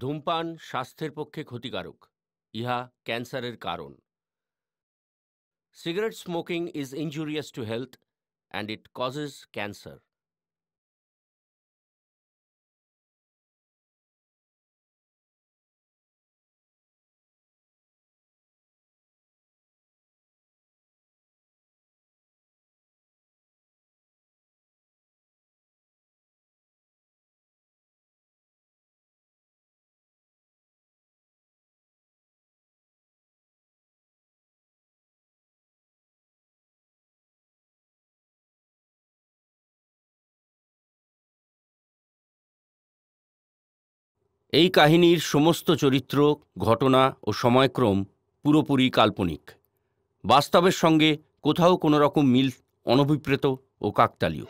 ধূমপান স্বাস্থ্যের পক্ষে ক্ষতিকারক। ইহা ক্যান্সারের কারণ। Cigarette smoking is injurious to health and it causes cancer. এই কাহিনীর সমস্ত চরিত্র, ঘটনা ও সময়ক্রম পুরোপুরি কাল্পনিক। বাস্তবের সঙ্গে কোথাও কোনো রকম মিল অনভিপ্রেত ও কাকতালীয়।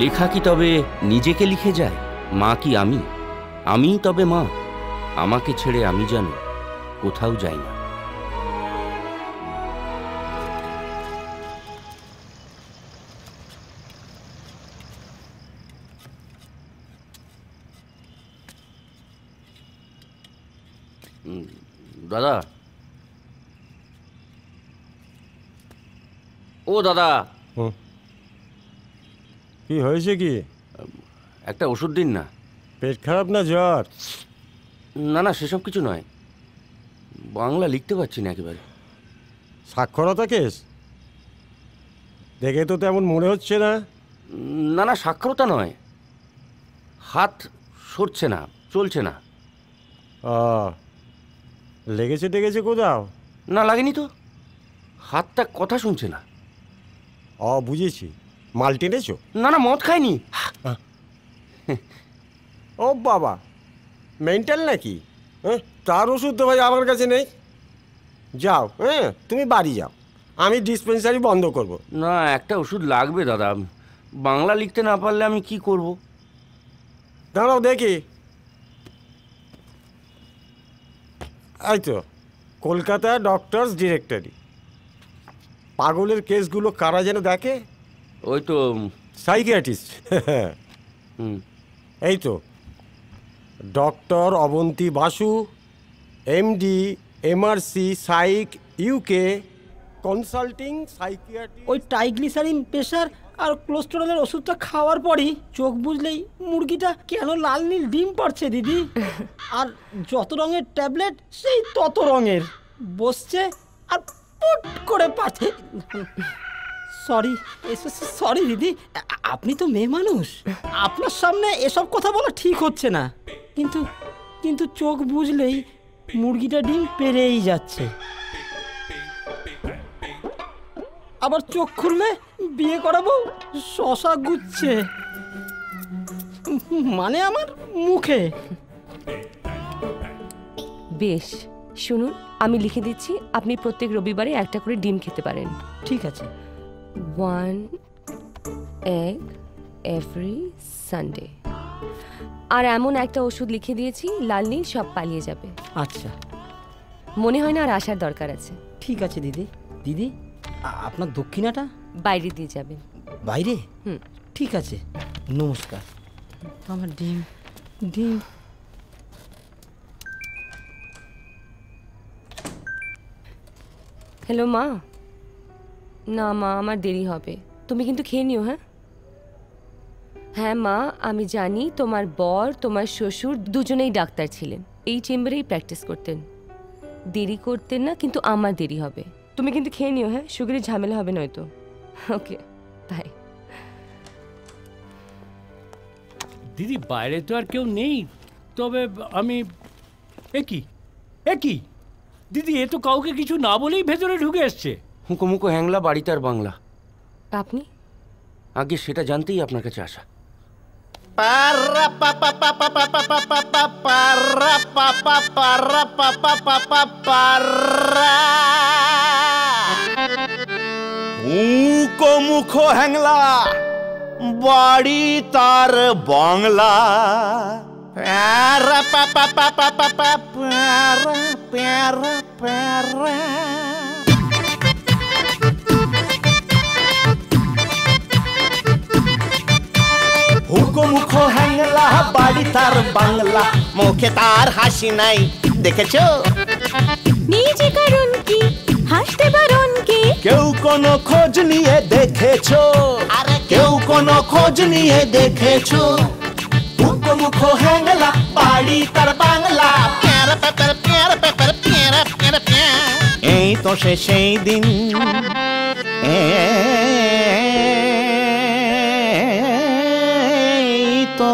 লেখা কি তবে নিজেকে লিখে যায়? মা কি আমি? আমি তবে মা? আমাকে ছেড়ে আমি যেন কোথাও যাই না। দাদা, ও দাদা, কি হয়েছে? কি একটা ওষুধ দিন না। পেট খারাপ না জ্বর? না না, সেসব কিছু নয়। বাংলা লিখতে পারছি না একেবারে। সাক্ষরতা কেস? দেখে তো তেমন মনে হচ্ছে না। না না, সাক্ষরতা নয়, হাত সরছে না, চলছে না। লেগেছে টেগেছে কোথাও? না, লাগেনি তো। হাতটা কথা শুনছে না। বুঝেছি, মাল টেনেছো? না না, মদ খাইনি। ও বাবা, মেন্টাল নাকি? তার ওষুধ তো ভাই আমার কাছে নেই। যাও, তুমি বাড়ি যাও, আমি ডিসপেন্সারি বন্ধ করব। না, একটা ওষুধ লাগবে দাদা। বাংলা লিখতে না পারলে আমি কি করব? দাঁড়াও দেখি। এই তো কলকাতা ডক্টরস ডিরেক্টরি। পাগলের কেসগুলো কারা যেন দেখে? ওই তো সাইকিয়াট্রিস্ট। এই তো doctor Abanti Basu, MD, MRC, Psych, UK, consulting psychiatry. ওই ট্রাইগ্লিসারিন, প্রেশার আর কোলেস্টেরলের ওষুধটা খাওয়ার পরই চোখ বুঝলেই মুরগিটা কেন লাল নীল ডিম পাড়ছে দিদি। আর যত রঙের ট্যাবলেট সেই তত রঙের বসছে আর পুট করে পাচ্ছে। সরি সরি দিদি, আপনি তো মেয়ে মানুষ, আপনার সামনে এসব কথা বলা ঠিক হচ্ছে না। কিন্তু কিন্তু চোখ বুঝলেই মুরগিটা ডিম পেরেই যাচ্ছে। আবার চোখ খুললে বিয়ে করাবো শশা গুচ্ছে, মানে আমার মুখে। বেশ, শুনুন, আমি লিখে দিচ্ছি, আপনি প্রত্যেক রবিবারে একটা করে ডিম খেতে পারেন। ঠিক আছে। 1 egg every Sunday। আর এমন একটা ওষুধ লিখে দিয়েছি, লাল নীল সব পালিয়ে যাবে। আচ্ছা, মনে হয় না আর আসার দরকার আছে। ঠিক আছে দিদি। দিদি, আপনার দক্ষিণাটা? বাইরে দিয়ে যাবেন। বাইরে? ঠিক আছে, নমস্কার। আমার ডিম ডিম। হ্যালো মা। না মা, আমার দেরি হবে, তুমি কিন্তু খেয়ে নিও। হ্যাঁ মা, আমি জানি তোমার বর, তোমার শ্বশুর দুজনেই ডাক্তার ছিলেন, এই চেম্বারেই প্র্যাকটিস করতেন। দেরি করতেন না, কিন্তু আমার দেরি হবে। তুমি কিন্তু খেয়ে নিও। সুগারের ঝামেলা হবে নয়তো। ওকে, বাই। দিদি, বাইরে তো আর কেউ নেই, তবে আমি একই দিদি, এ তো কাউকে কিছু না বলেই ভেতরে ঢুকে এসছে। হুঁকো মুখো হ্যাংলা, বাড়ি তার বাংলা। আপনি? আগে সেটা জানতেই আপনার কাছে আসা। মুখ হ্যাংলা, বাড়ি তার বাংলা। প্যারা পাপা পাপা পাপা প্যারা প্যারা প্যারা। মুখ হ্যাংলা, বাড়ি তার বাংলা, মুখে তার হাসি নাই, দেখেছো? নিজে কারণ কি হাসতে বারণ কি? কেউ কোনো খোঁজ নিয়ে দেখেছো? আরে কেউ কোনো খোঁজ নিয়ে দেখেছো? মুখ হ্যাংলা, বাড়ি তার বাংলা। এই তো সে সেই দিন, এই তো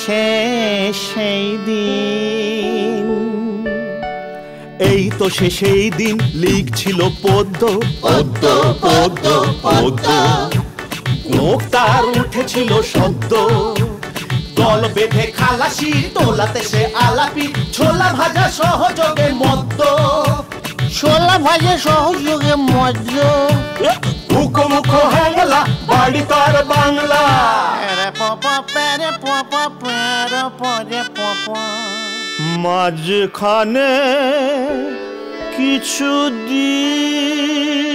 সে সেই দিন, এই তো সে সেই দিন লিখছিল পদ্য পদ্য পদ্য পদ্য। মুখ তার উঠেছিল সদ্য, দল বেঁধে খালাসি, তোলাতে সে আলাপি, ছোলা ভাজা সহযোগে মদ্য, ছোলা ভাজা সহযোগে মদ্য। মুখ হ্যাংলা, বাড়ি তার বাংলা। মাঝখানে কিছু দিন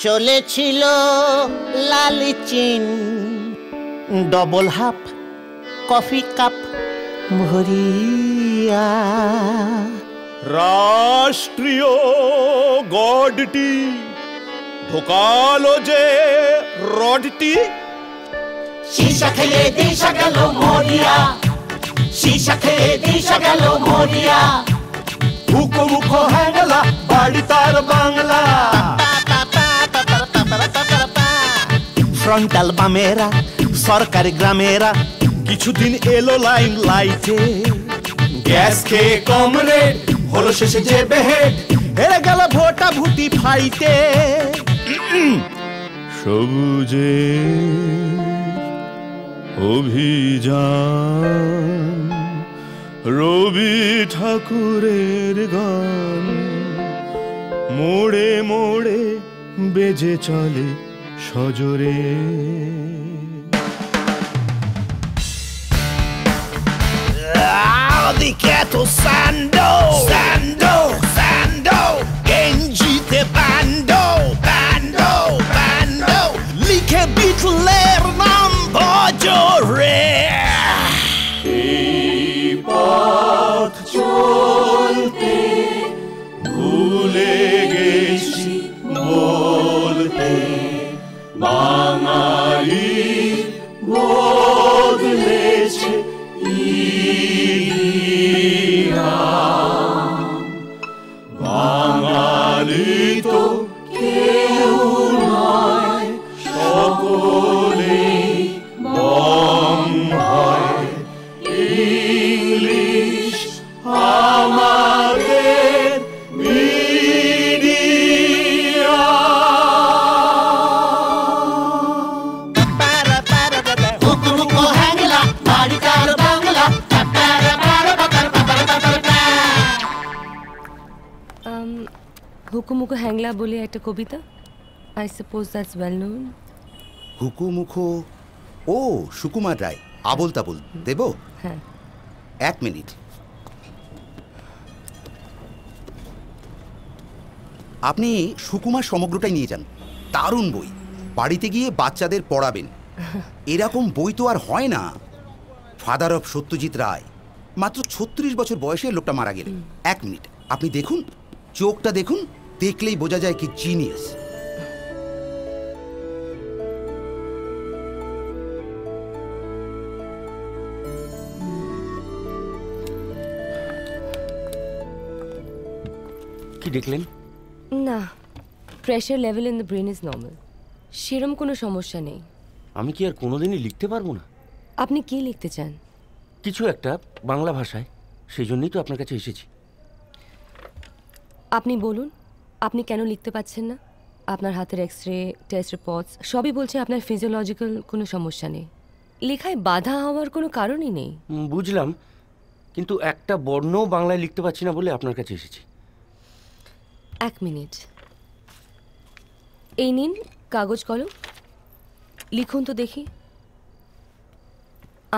চলেছিল লালচিন, ডবল হাফ কফি কাপ ভরিয়া। রাষ্ট্রীয় গডটি ঢোকালো যে রডটি, সীসা খেয়ে দিশা গেল মরিয়া, সীসা খেয়ে দিশা গেল মরিয়া। মুখ হ্যাংলা, বাড়ি তার বাংলা। ফ্রন্টাল বামেরা, সরকারি গ্রামেরা, কিছুদিন এলো লাইন লাইটে। গ্যাস খেয়ে কমরেড হলো শেষে যে বেহেড, হেরে গেল ভোটা ভুটি ফাইটে। সবুজে অভিযান, রবি ঠাকুরের গান, মোড়ে মোড়ে বেজে চলে সজোরে। Dichiato Sando, Sando, Sando, Gengite Bando, Bando, Bando, Like Bitler Nambojore. এই পথ চলতে ভুলে গেছি বলতে, বাঙালি বদলেছে বাঙালি তো কেউ নয়, সকলেই বম হয়। ইংলিশ আমাদের মিডিয়া। মুখ হ্যাংলা, বাড়ি তার বাংলা। হুকুমুকু হ্যাংলা বলে একটা কবিতা, I suppose that's well known. হুকুমুখো, ও সুকুমার রায়, আবোল তাবোল দেব? হ্যাঁ। 1 মিনিট। আপনি সুকুমার সমগ্রটাই নিয়ে যান, দারুণ বই, বাড়িতে গিয়ে বাচ্চাদের পড়াবেন। এরকম বই তো আর হয় না। ফাদার অফ সত্যজিৎ রায়, মাত্র 36 বছর বয়সে লোকটা মারা গেলেন। 1 মিনিট, আপনি দেখুন, চোখটা দেখুন, দেখলেই বোঝা যায় কি জিনিয়াস। কি দেখলেন? না, pressure level in the brain is normal, সেরম কোনো সমস্যা নেই। আমি কি আর কোনোদিনই লিখতে পারবো না? আপনি কি লিখতে চান? কিছু একটা বাংলা ভাষায়, সেই জন্যই তো আপনার কাছে এসেছি। আপনি বলুন, আপনি কেন লিখতে পাচ্ছেন না? আপনার হাতের এক্সরে, টেস্ট রিপোর্টস সবই বলছে আপনার ফিজিওলজিক্যাল কোনো সমস্যা নেই। লেখায় বাধা হওয়ার কোনো কারণই নেই। বুঝলাম, কিন্তু একটা বর্ণও বাংলায় লিখতে পারছি না বলে আপনার কাছে এসেছি। এক মিনিট, এই নিন কাগজ কলম, লিখুন তো দেখি।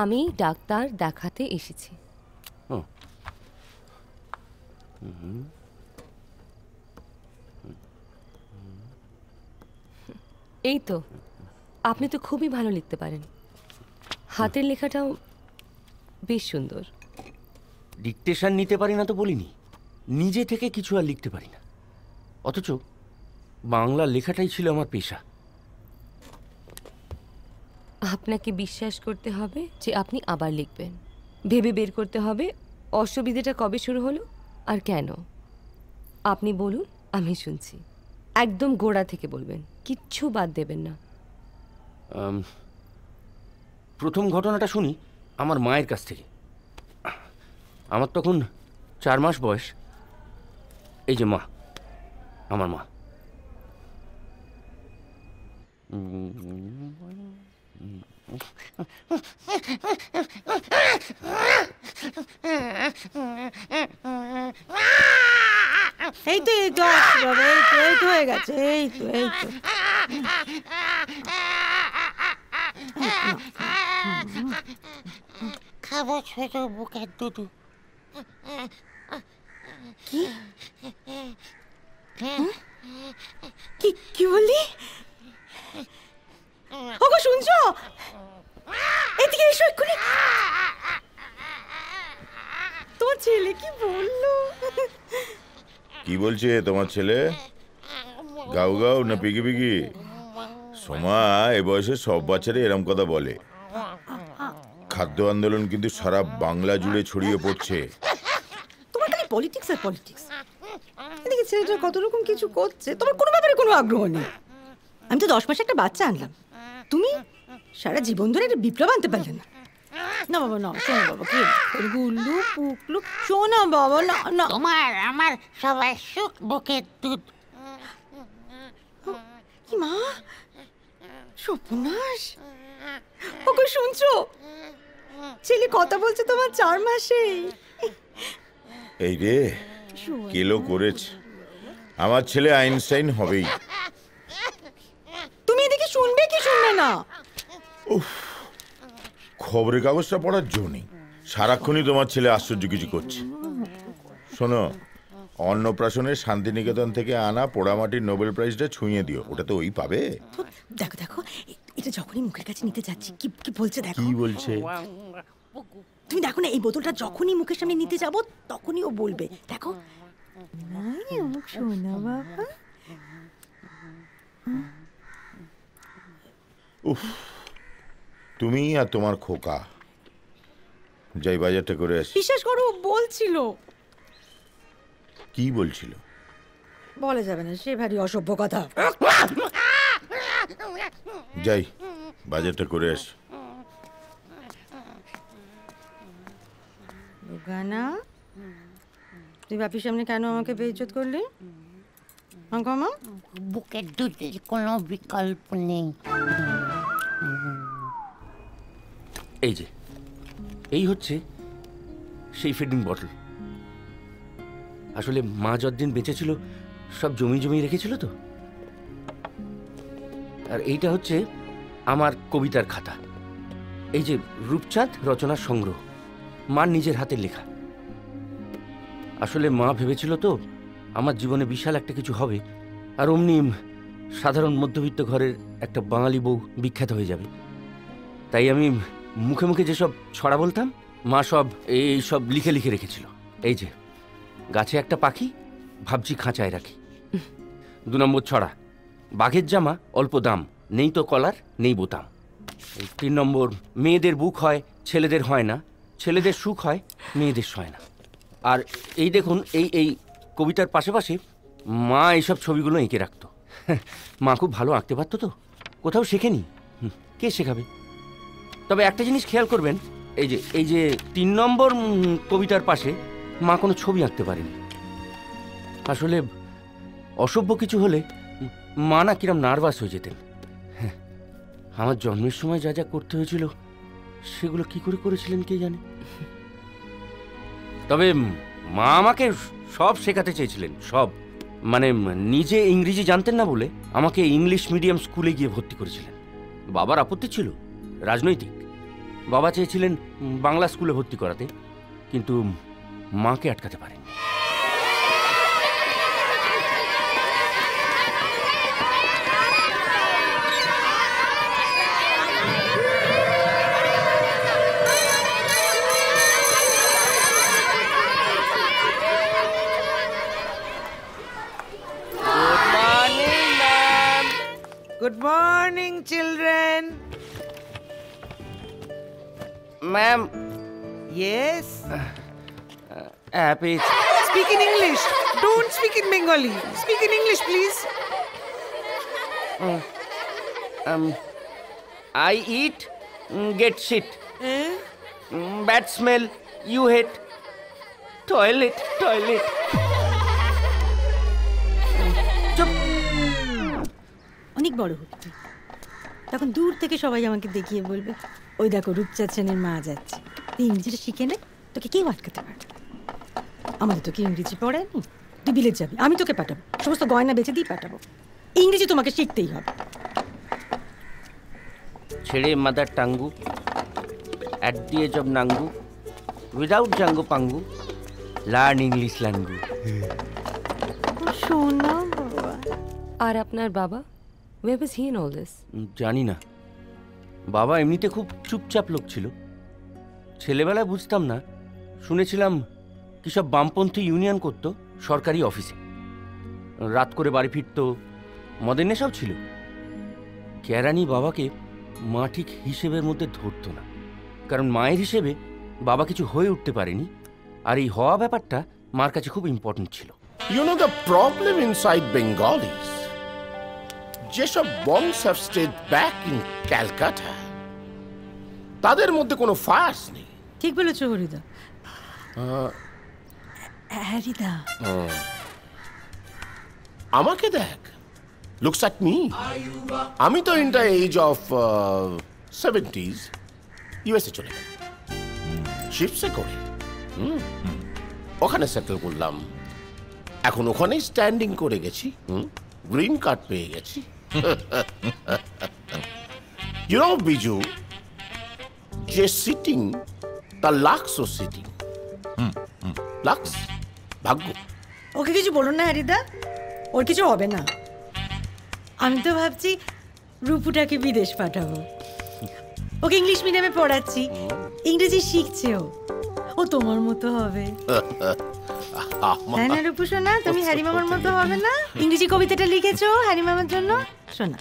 আমি ডাক্তার দেখাতে এসেছি। এই তো, আপনি তো খুবই ভালো লিখতে পারেন, হাতের লেখাটাও বেশ সুন্দর। ডিকটেশন নিতে পারি না তো বলিনি, নিজে থেকে কিছু আর লিখতে পারি না, অথচ বাংলা লেখাটাই ছিল আমার পেশা। আপনাকে বিশ্বাস করতে হবে যে আপনি আবার লিখবেন, ভেবে বের করতে হবে অসুবিধাটা কবে শুরু হলো আর কেন। আপনি বলুন, আমি শুনছি। একদম গোড়া থেকে বলবেন, কিচ্ছু বাদ দেবেন না। প্রথম ঘটনাটা শুনি আমার মায়ের কাছ থেকে। আমার তখন 4 মাস বয়স। এই যে মা, আমার মা। এই তো এই তো বাবা, এই তো হয়ে গেছে, এই তো খাবো ছোট বুকের দুধ। কি কি বললি? ওগো শুনছো? এদিকে এসো এক্ষুনি। তোমার ছেলে কি বললো? কি বলছে তোমার ছেলে? গাও গাও না পিগি পিগি? সোমা, এ বয়সে সব বাচ্চারা এরম কথা বলে। খাদ্য আন্দোলন কিন্তু সারা বাংলা জুড়ে ছড়িয়ে পড়ছে। তোমার খালি পলিটিক্স আর পলিটিক্স। এদিকে ছেলেটা কত রকম কিছু করছে, তোমার কোনো ব্যাপারে কোনো আগ্রহ নেই। আমি তো 10 মাসে একটা বাচ্চা আনলাম, তুমি সারা জীবন ধরে একটা বিপ্লব আনতে পারলে না। না বাবা না, শোনো বাবা, কি গুল্লু পুকলু, শোনো বাবা, না না, তোমার আমার সবাই সুখ বুকের দুধ। কি মা, সর্বনাশ! ওগো শুনছো? ছেলে কথা বলছে তোমার 4 মাসে। এই রে, কেলো করেছে। আমার ছেলে আইনস্টাইন হবেই। তুমি এদিকে শুনবে কি শুনবে না? খবরের কাগজটা পড়ার জো নেই, সারাক্ষণই তোমার ছেলে আশ্চর্য কিছু করছে। শোনো, অন্নপ্রাশনের শান্তিনিকেতন থেকে আনা পোড়ামাটির নোবেল প্রাইজটা ছুঁয়ে দিও, ওটা তো ওই পাবে। দেখো দেখো, এটা যখনই মুখের কাছে নিতে যাচ্ছি, কি কি বলছে দেখো। কি বলছে? তুমি দেখো না, এই বোতলটা যখনই মুখের সামনে নিতে যাব তখনই ও বলবে, দেখো শোনা বাবা। উফ, তুমি আর তোমার খোকা। যাই বাজারটা করে আসি। বিশ্বাস করো, বলছিল। কি বলছিল? বলা যাবে না, সে ভারী অসভ্য কথা। যাই বাজারটা করে আসি। রুগানা, তুই বাপির সামনে কেন আমাকে বেইজ্জত করলি? বুকের দুধের কোনো বিকল্প নেই। এই যে, এই হচ্ছে সেই ফিডিং বটল। আসলে মা যতদিন বেঁচে ছিল সব জমি রেখেছিল তো। আর এইটা হচ্ছে আমার কবিতার খাতা। এই যে রূপচাঁদ রচনার সংগ্রহ, মার নিজের হাতের লেখা। আসলে মা ভেবেছিল তো আমার জীবনে বিশাল একটা কিছু হবে, আর অমনি সাধারণ মধ্যবিত্ত ঘরের একটা বাঙালি বউ বিখ্যাত হয়ে যাবে। তাই আমি মুখে মুখে যেসব ছড়া বলতাম, মা সব এই সব লিখে লিখে রেখেছিল। এই যে, গাছে একটা পাখি, ভাবছি খাঁচায় রাখি। 2 নম্বর ছড়া, বাঘের জামা অল্প দাম, নেই তো কলার নেই বোতাম। 3 নম্বর, মেয়েদের বুক হয় ছেলেদের হয় না, ছেলেদের সুখ হয় মেয়েদের সয় না। আর এই দেখুন, এই কবিতার পাশে পাশে মা এইসব ছবিগুলো এঁকে রাখতো। মা খুব ভালো আঁকতে পারতো তো, কোথাও শেখেনি, কে শেখাবে? তবে একটা জিনিস খেয়াল করবেন, এই যে 3 নম্বর কবিতার পাশে মা কোনো ছবি আঁকতে পারেনি। আসলে অসভ্য কিছু হলে মা না কিরম নার্ভাস হয়ে যেতেন। হ্যাঁ, আমার জন্মের সময় যা যা করতে হয়েছিল সেগুলো কি করে করেছিলেন কে জানে। তবে মা আমাকে সব শেখাতে চেয়েছিলেন, সব। মানে নিজে ইংরেজি জানতেন না বলে আমাকে ইংলিশ মিডিয়াম স্কুলে গিয়ে ভর্তি করেছিলেন। বাবার আপত্তি ছিল, রাজনৈতিক। বাবা চেয়েছিলেন বাংলা স্কুলে ভর্তি করাতে, কিন্তু মাকে আটকাতে পারেন। Good morning, children. Ma'am. Yes? Happy. Speak in English. Don't speak in Bengali. Speak in English, please. I eat, get shit. Bad smell, you hate. Toilet. অনেক বড় হচ্ছে, তখন দূর থেকে সবাই আমাকে দেখিয়ে বলবে, ওই দেখো রূপচাঁদ সেনের মা যাচ্ছে। তুই ইংরেজিটা শিখে নে, তোকে কেউ আটকাতে পারবে। আমাদের তোকে ইংরেজি পড়ায়নি, তুই বিলেত যাবি, আমি তোকে পাঠাবো, সমস্ত গয়না বেচে দিয়ে পাঠাবো। ইংরেজি তোমাকে শিখতেই হবে। ছেড়ে mother টাঙ্গু, at the age of Nangu, without Jango Pangu, learn English langu. শোনা বাবা। আর আপনার বাবা, where was he in all this? জানি না। বাবা এমনিতে খুব চুপচাপ লোক ছিল। ছেলেবেলায় বুঝতাম না, শুনেছিলাম কি সব বামপন্থী ইউনিয়ন করত সরকারি অফিসে, রাত করে বাড়ি ফিরত, মদের নেশাও ছিল। কেরানি বাবাকে মা ঠিক হিসেবের মধ্যে ধরত না, কারণ মায়ের হিসেবে বাবা কিছু হয়ে উঠতে পারেনি, আর এই হওয়া ব্যাপারটা মার কাছে খুব ইম্পর্টেন্ট ছিল। You know the problem inside Bengalis, যেসব monks have stayed back in Calcutta, তাদের মধ্যে কোনো ফায়ার্স নেই। ঠিক বলেছো হরিদা। হরিদা, আমাকে দেখ, looks at me. আমি তো in the age of 70s USA চলে গেলাম শিপসে করে, ওখানে সেটেল করলাম। এখন ওখানেই স্ট্যান্ডিং করে গেছি, গ্রিন কার্ড পেয়ে গেছি। ইউ নো বিজু, যে সিটিং তার লাক্সও সিটিং। লাক্স ভাগ্য। ওকে কিছু বলুন না হরিদা, ওর কিছু হবে না। আমি তো ভাবছি রূপুটাকে বিদেশ পাঠাবো, ওকে ইংলিশ মিডিয়ামে পড়াচ্ছি, ইংরেজি শিখছে ও তোমার মতো হবে। তাই না রূপু সোনা, তুমি হ্যারি মামার মতো হবে না? ইংরেজি কবিতাটা লিখেছো হ্যারি মামার জন্য, শোনা।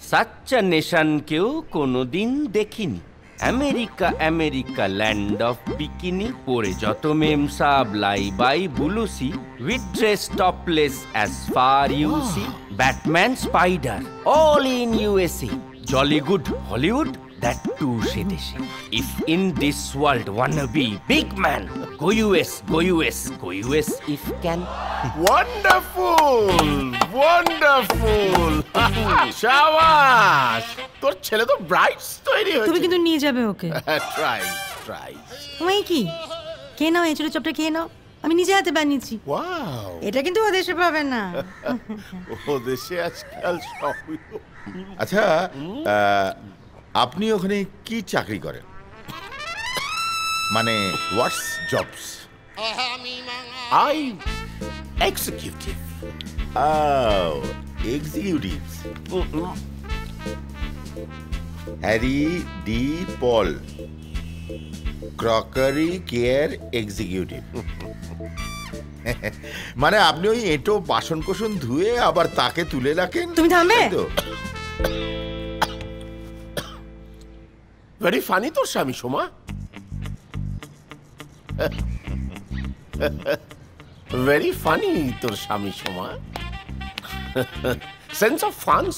সাচ্চা নেশন কেউ কোনোদিন দেখিনি। America America land of bikini, পরে যত মেম সাব লাই বাই বুলুসি, with dress topless as far you see, Batman spider all in USA, jolly good Hollywood that to say দেশে। If in this world wanna be big man, go US go US go US if can. Wonderful wonderful, শাবাশ, তোর ছেলে তো brides তৈরি হয়েছে। তুমি কিন্তু নিয়ে যাবে ওকে। ট্রাই ওই কি, খেয়ে নাও, এঁচড়ের চপটা খেয়ে নাও, আমি নিজে হাতে বানিয়েছি। ওয়াও, এটা কিন্তু ও দেশে পাবে না। ও দেশে আজকাল সবই। আচ্ছা, আপনি ওখানে কি চাকরি করেন? মানে what's jobs? I executive. Executives. Harry D Paul, crockery care executive. মানে আপনি ওই এঁটো বাসন কোসন ধুয়ে আবার তাকে তুলে রাখেন? তুমি থামবে? ভেরি ফানি তোর স্বামী সোমা, ভেরি ফানি তোর স্বামী সোমা, সেন্স অফ ফান্স।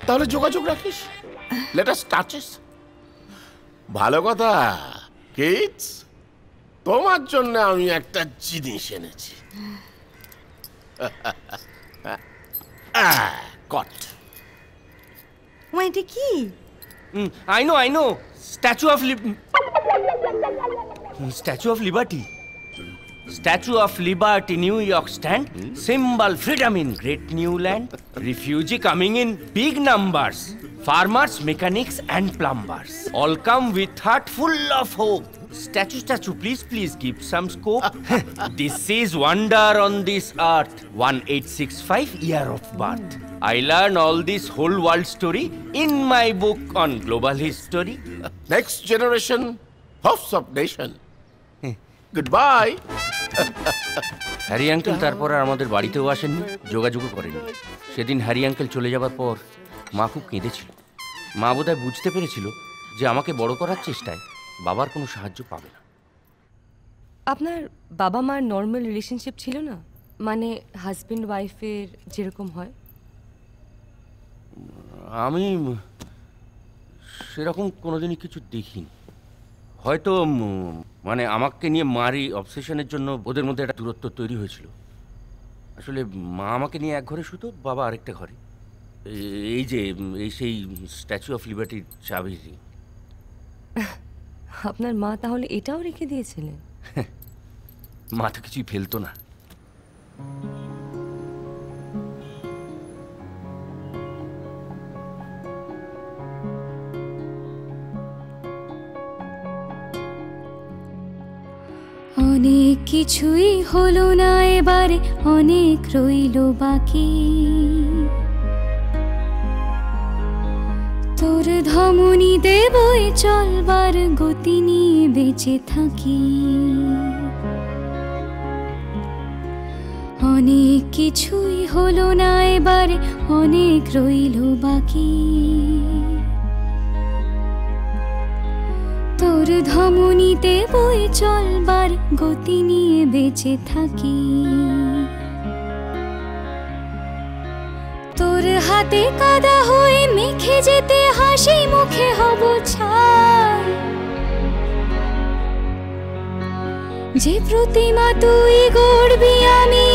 তাহলে যোগাযোগ রাখিস, লেট আস টাচ ইট। ভালো কথা কিডস, তোমার জন্য আমি একটা জিনিস এনেছি। কট। এটা কি? I know. Statue of Liberty. Statue of Liberty, New York stand. Symbol freedom in great new land. Refugee coming in big numbers. Farmers, mechanics and plumbers. All come with heart full of hope. Statue, please give some scope. This is wonder on this earth. 1865 year of birth. I learn all this whole world story in my book on global history. Next generation, hopes of nation. Goodbye. Harry uncle তারপর আর আমাদের বাড়িতেও আসেননি, যোগাযোগও করেননি। সেদিন Harry uncle চলে যাবার পর মা খুব কেঁদেছিল। মা বোধহয় বুঝতে পেরেছিল যে আমাকে বড় করার চেষ্টায় বাবার কোনো সাহায্য পাবে না। আপনার বাবা মার নর্মাল রিলেশনশিপ ছিল না, মানে হাজব্যান্ড ওয়াইফের যেরকম হয়? আমি সেরকম কোনোদিনই কিছু দেখিনি। হয়তো মানে আমাকে নিয়ে মারি অবসেশনের জন্য ওদের মধ্যে একটা দূরত্ব তৈরি হয়েছিল। আসলে মা আমাকে নিয়ে এক ঘরে শুতো, বাবা আরেকটা ঘরে। এই সেই স্ট্যাচু অফ লিবার্টির চাবি। আপনার মা তাহলে এটাও রেখে দিয়েছিলেন? মা তো কিছুই ফেলতো না। অনেক কিছুই হলো না এবারে, অনেক রইল বাকি। তোর ধমনী দেবই চলবার গতি নিয়ে বেঁচে থাকি। অনেক কিছুই হলো না এবারে, অনেক রইল বাকি। তোর ধমনীতে বই চলবার গতি নিয়ে বেঁচে থাকি। তোর হাতে কাদা হয়ে মেখে যেতে হাসি মুখে হব ছাই। যে প্রতিমা তুই গড়বি আমি,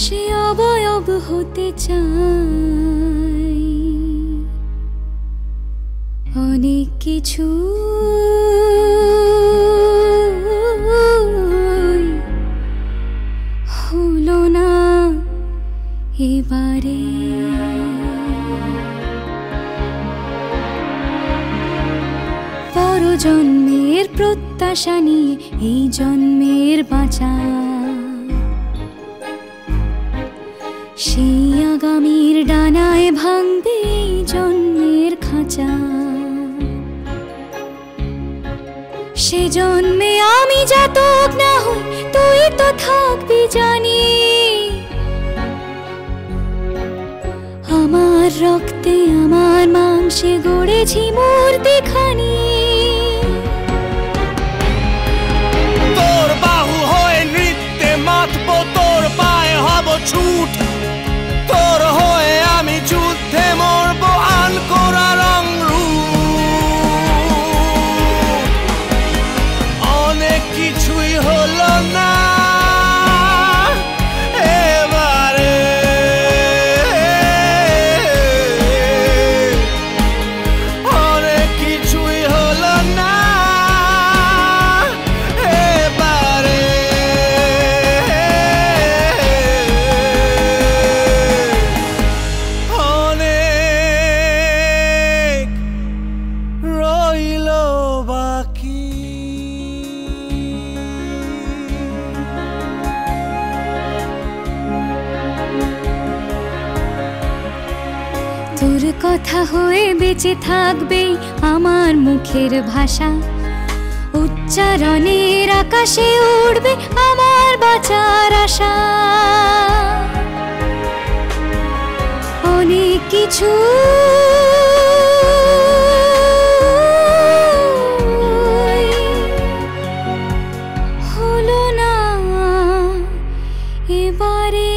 সে অবয়ব হতে চাই। অনেক কিছু হলো না এবারে। পরজন্মের প্রত্যাশা নিয়ে এই জন্মের বাঁচা, সেই আগামীর ডানায় ভাঙবে এই জন্মের খাঁচা। সে জন্মে আমি জাতক না হই, তুই তো থাকবি জানি। আমার রক্তে আমার মাংসে গড়েছি মূর্তি খানি। তোর বাহু হয়ে নৃত্যে মাতবো, তোর পায়ে হব ছুট। তোর হয়ে আমি যুদ্ধে মরবো আনকোরা রং রূপ। অনেক কিছুই হলো না এবারে, অনেক কিছুই হলো না এবারে। অনেক রইল বাকি। তোর কথা হয়ে বেঁচে থাকবে আমার মুখের ভাষা। উচ্চারণের আকাশে উড়বে আমার বাঁচার আশা। অনেক কিছু হলো না এবারে।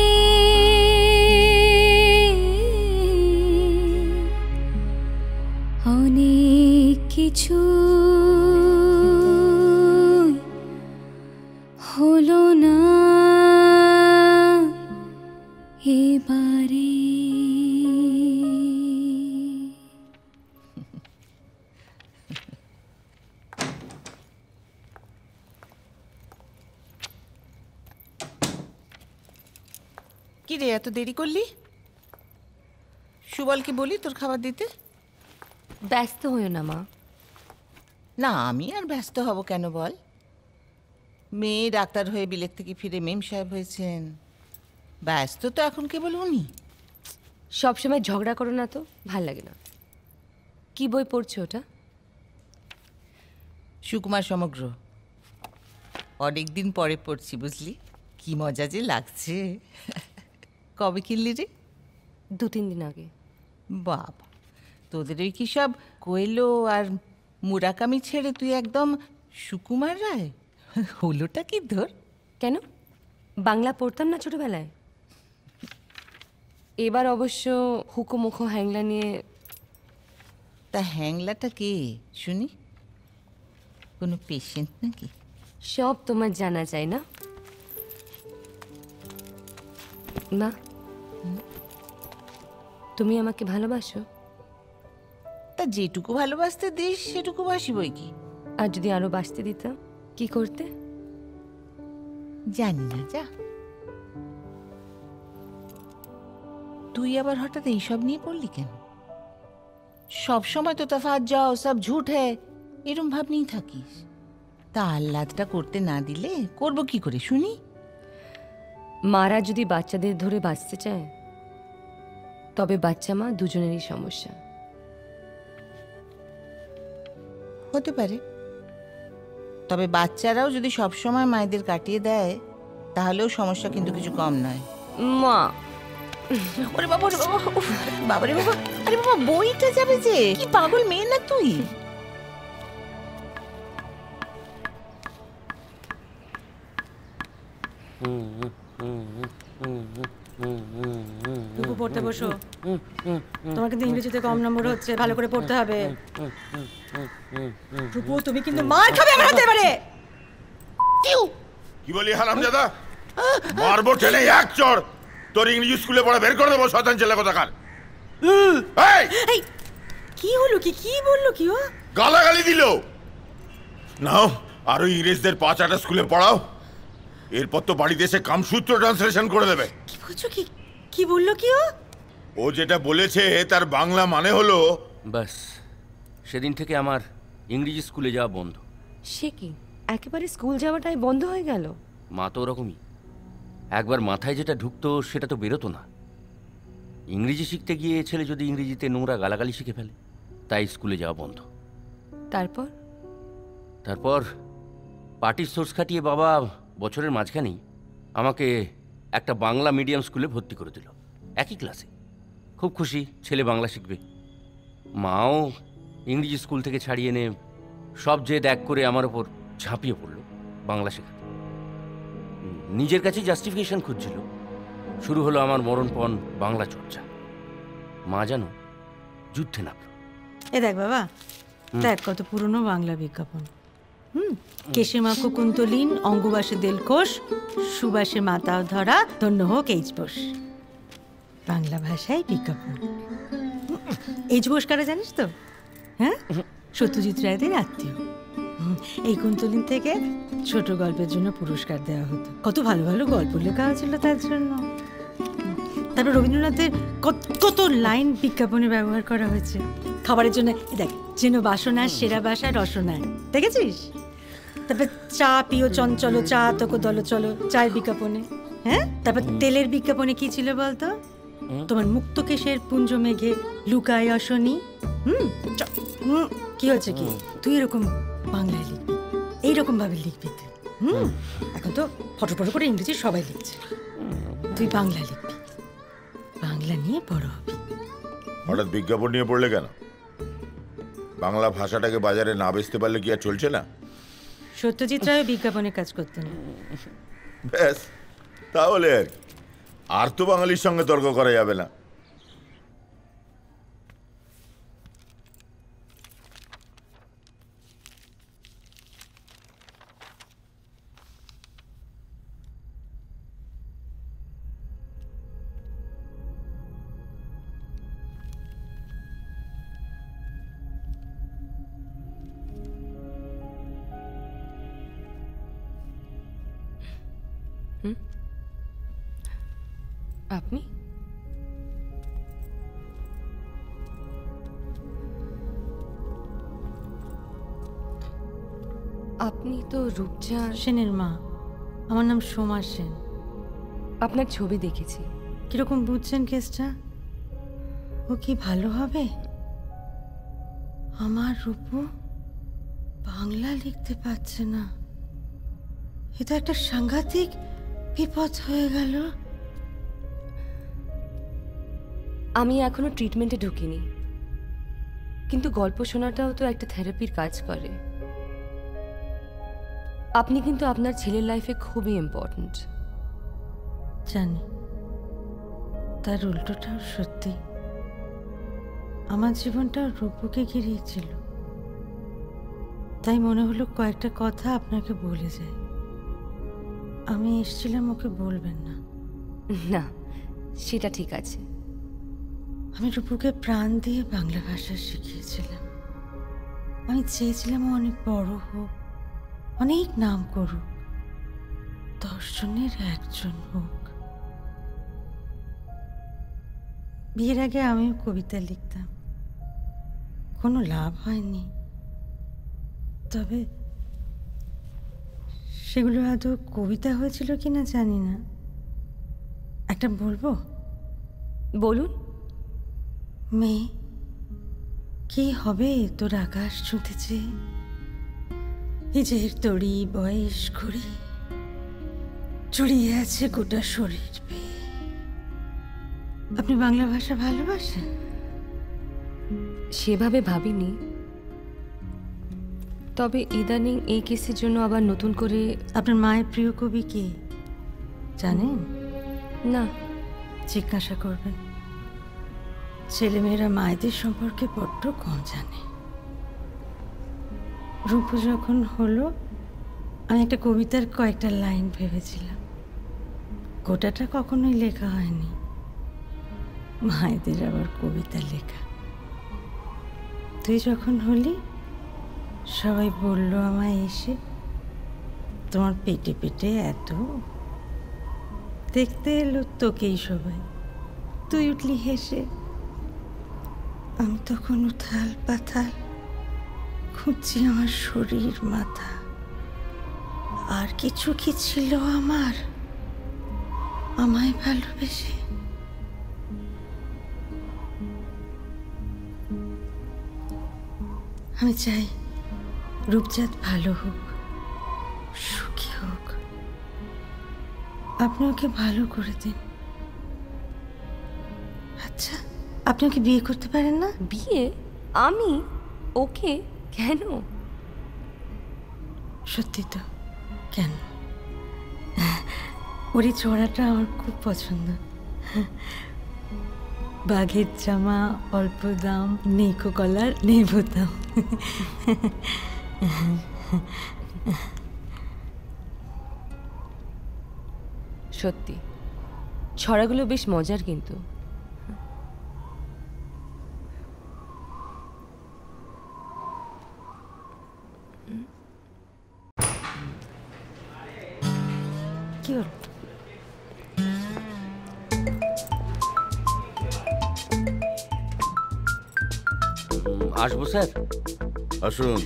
কি রে এত দেরি করলি? সুবলকে বলি তোর খাবার দিতে। ব্যস্ত হইও না মা। না আমি আর ব্যস্ত হব কেন বল? মেয়ে ডাক্তার হয়ে বিলেত থেকে ফিরে মেম সাহেব হয়েছেন, ব্যস্ত তো এখন কেবল উনি। সবসময় ঝগড়া করো না তো, ভাল লাগে না। কি বই পড়ছো ওটা? সুকুমার সমগ্র। অনেকদিন পরে পড়ছি বুঝলি, কি মজা যে লাগছে। কবে কিনলি রে? 2-3 দিন আগে। বাবা, তোদের ওই কি সব কোয়েলো আর মুরাকামি ছেড়ে তুই একদম সুকুমার রায়? হলোটা কি ধর? কেন, বাংলা পড়তাম না ছোটবেলায়? এবার অবশ্য হুকুমুখো হ্যাংলা নিয়ে। তা হ্যাংলাটা কে শুনি? কোনো পেশেন্ট নাকি? সব তোমার জানা চাই না মা? তুমি আমাকে ভালোবাসো? তা যেটুকু ভালোবাসতে দিস সেটুকু বাসি বই কি। আর যদি আরো বাসতে দিতাম কি করতে? জানি না, যা। তুই আবার হঠাৎ এইসব নিয়ে পড়লি কেন? সব সময় তো তফাৎ যাও সব ঝুট হ্যায় এরম ভাব নিয়ে থাকিস। তা আহ্লাদটা করতে না দিলে করবো কি করে শুনি? মারা যদি বাচ্চাদের ধরে বাঁচতে চায় তবে বাচ্চা মা দুজনেরই সমস্যা। হতে পারে, তবে বাচ্চারাও যদি সব সময় মায়েদের কাটিয়ে দেয় তাহলেও সমস্যা কিন্তু কিছু কম নয়। মা ওরে বাবা, ওরে বাবা, বাবা রে বাবা, আরে বাবা বইটা যাবে যে, কি পাগল মেয়ে না তুই? টুকু পড়তে বসো, তোমার কিন্তু ইংরেজিতে কম নম্বর হচ্ছে, ভালো করে পড়তে হবে। টুকু তুমি কিন্তু মার খাবে আমার হাতে এবারে। কি বলি হারামজাদা? মারবো ঠেলে এক চড়, তোর ইংরেজি স্কুলে পড়া বের করে দেবো শয়তান ছেলে কোথাকার। এই কি হলো, কি বললো, কি ও গালাগালি দিল। নাও আরো ইংরেজদের 5-8টা স্কুলে পড়াও, এরপর তো বাড়িতে এসে কামসূত্র ট্রান্সলেশন করে দেবে। কি বলছো? কি বললো কি ও? ও যেটা বলেছে তার বাংলা মানে হলো। বাস সেদিন থেকে আমার ইংরেজি স্কুলে যাওয়া বন্ধ। সে কি, একেবারে স্কুল যাওয়াটাই বন্ধ হয়ে গেল? মা তো ওরকমই, একবার মাথায় যেটা ঢুকতো সেটা তো বেরোতো না। ইংরেজি শিখতে গিয়ে ছেলে যদি ইংরেজিতে নোংরা গালাগালি শিখে ফেলে, তাই স্কুলে যাওয়া বন্ধ। তারপর পার্টির সোর্স খাটিয়ে বাবা বছরের মাঝখানেই আমাকে একটা বাংলা মিডিয়াম স্কুলে ভর্তি করে দিল, একই ক্লাসে। খুব খুশি, ছেলে বাংলা শিখবে। মাও ইংরেজি স্কুল থেকে ছাড়িয়ে এনে সব জেদ এক করে আমার ওপর ঝাঁপিয়ে পড়ল বাংলা শেখাতে। নিজের কাছে জাস্টিফিকেশন খুঁজছিল। শুরু হলো আমার মরণপণ বাংলা চর্চা। মা জানো যুদ্ধে নামল। এ দেখ বাবা, দেখ কত পুরনো বাংলা বিজ্ঞাপন। কেশে মাখো কুন্তলীন, অঙ্গুবাসে দেলখোস, সুবাসে মাতাও ধরা, ধন্য হোক এইচ বোস। বাংলা ভাষায় বিজ্ঞাপন। এইচ বোস কারা জানিস তো? হ্যাঁ, সত্যজিৎ রায়দের আত্মীয়। এই কুন্তলীন থেকে ছোট গল্পের জন্য পুরস্কার দেওয়া হতো। কত ভালো ভালো গল্প লেখা হয়েছিল তার জন্য। তারপর রবীন্দ্রনাথের কত লাইন বিজ্ঞাপনে ব্যবহার করা হয়েছে। খাবারের জন্য দেখ, যেন বাসনা সেরা বাসা রসনায়, দেখেছিস? তারপর চা পিও চঞ্চল, চা তোকে দল চলো, চায়ের বিজ্ঞাপনে। হ্যাঁ, তারপর তেলের বিজ্ঞাপনে কি ছিল বলতো? তোমার মুক্ত কেশের পুঞ্জ মেঘে লুকায় অশনি। কি হচ্ছে কি, তুই এরকম বাংলায় লিখবি, এইরকম ভাবে লিখবি তুই। এখন তো ফটো ফটো করে ইংরেজি সবাই লিখছে, তুই বাংলা লিখবি, বাংলা নিয়ে বড় হবি। হঠাৎ বিজ্ঞাপন নিয়ে পড়লে কেন? বাংলা ভাষাটাকে বাজারে না বেচতে পারলে কি আর চলছে না? সত্যজিৎ রায় বিজ্ঞাপনে কাজ করতেন। ব্যাস তাহলে আর তো বাঙালির সঙ্গে তর্ক করা যাবে না। আপনি? আপনি তো রূপচাঁদ সেনের মা। আমার নাম সোমা সেন। আপনার ছবি দেখেছি। কিরকম বুঝছেন কেসটা? ও কি ভালো হবে? আমার রূপু বাংলা লিখতে পারছে না। এটা একটা সাংঘাতিক বিপদ হয়ে গেল। আমি এখনো ট্রিটমেন্টে ঢুকিনি, কিন্তু গল্প শোনাটাও তো একটা থেরাপির কাজ করে। আপনি কিন্তু আপনার ছেলের লাইফে খুবই ইম্পর্ট্যান্ট। জানি, তার উল্টোটাও সত্যি। আমার জীবনটা রূপুকে ঘিরিয়েছিল, তাই মনে হলো কয়েকটা কথা আপনাকে বলে যায়। আমি এসেছিলাম ওকে বলবেন না। না, সেটা ঠিক আছে। আমি রূপুকে প্রাণ দিয়ে বাংলা ভাষা শিখিয়েছিলাম। আমি চেয়েছিলাম ও অনেক বড় হোক, অনেক নাম করুক, 10 জনের একজন হোক। বিয়ের আগে আমিও কবিতা লিখতাম, কোনো লাভ হয়নি। তবে সেগুলো আদৌ কবিতা হয়েছিল কিনা জানি না। একটা বলবো? বলুন। মেয়ে, কি হবে তোর আকাশ ছুঁতেছে, নিজের তড়ি বয়স ঘড়ি জড়িয়ে আছে গোটা শরীর পেয়ে। আপনি বাংলা ভাষা ভালোবাসেন? সেভাবে ভাবিনি, তবে ইদানিং এই কেসের জন্য আবার নতুন করে। আপনার মায়ের প্রিয় কবি কে জানেন? না। জিজ্ঞাসা করবেন। ছেলেমেয়েরা মায়েদের সম্পর্কে বড্ড কম জানে। রূপু যখন হলো, আমি একটা কবিতার কয়েকটা লাইন ভেবেছিলাম। গোটাটা কখনোই লেখা হয়নি। মায়েদের আবার কবিতা লেখা। তুই যখন হলি, সবাই বলল আমায় এসে, তোমার পেটে পেটে এত। দেখতে এলো তোকেই সবাই, তুই উঠলি হেসে। আমি তখন উথাল পাথাল খুঁজছি আমার শরীর মাথা। আর কিছু কি ছিল আমার আমায় ভালোবেসে? আমি চাই রূপচাঁদ ভালো হোক, সুখী হোক। আপনি ওকে ভালো করে দিন। আচ্ছা, আপনি ওকে বিয়ে করতে পারেন না? বিয়ে? আমি ওকে? কেন? সত্যি তো? কেন? ওরই ছড়াটা আমার খুব পছন্দ। বাঘের জামা অল্প দাম, নেইকো কলার নেই বোতাম। সত্যি ছড়াগুলো বেশ মজার, কিন্তু কি হল? আসবো স্যার? আসুন।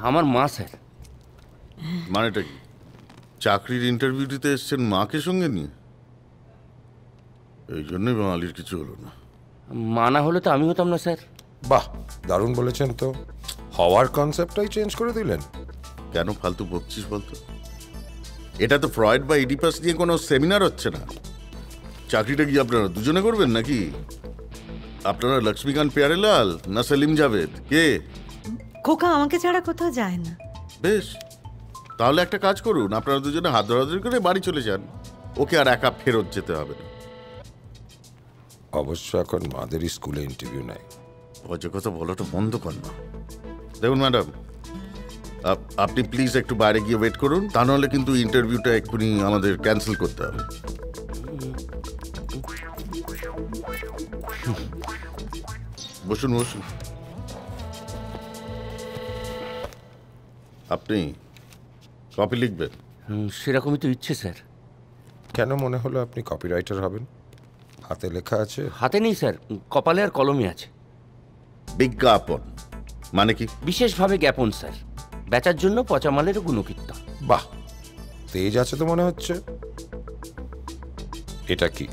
আমার মা স্যার। মানেটা কি? চাকরির ইন্টারভিউ দিতে এসছেন মাকে সঙ্গে নিয়ে? এই জন্যই বাঙালির কিছু হলো না। মা না হলে তো আমি হতাম না স্যার। বাহ, দারুণ বলেছেন তো। হওয়ার কনসেপ্টটাই চেঞ্জ করে দিলেন। কেন ফালতু বকছিস বলতো? এটা তো ফ্রয়েড বা ইডিপাস নিয়ে কোনো সেমিনার হচ্ছে না। চাকরিটা কি আপনারা দুজনে করবেন নাকি? আপনারা লক্ষ্মীকান্ত প্যারেলাল না সেলিম জাভেদ? কে? খোকা আমাকে ছাড়া কোথাও যায় না। বেশ, তাহলে একটা কাজ করুন, আপনারা দুজনে হাত ধরাধরি করে বাড়ি চলে যান। ওকে আর একা ফেরত যেতে হবে না। অবশ্য এখন মাদেরই স্কুলে ইন্টারভিউ নেয়। অজে কথা বলাটা বন্ধ কর না। দেখুন ম্যাডাম, আপনি প্লিজ একটু বাইরে গিয়ে ওয়েট করুন, তা নাহলে কিন্তু ইন্টারভিউটা এক্ষুনি আমাদের ক্যান্সেল করতে হবে। বসুন বসুন। আপনি কপি লিখবেন? সেরকমই তো ইচ্ছে স্যার। কেন মনে হলো আপনি কপিরাইটার হবেন? হাতে লেখা আছে? হাতে নেই স্যার, কপালে আর কলমে আছে। বিজ্ঞাপন মানে কি? বিশেষভাবে জ্ঞাপন স্যার, বেচার জন্য পচা মালের গুণকীর্তন। বাহ, তেজ আছে তো মনে হচ্ছে। এটা কি?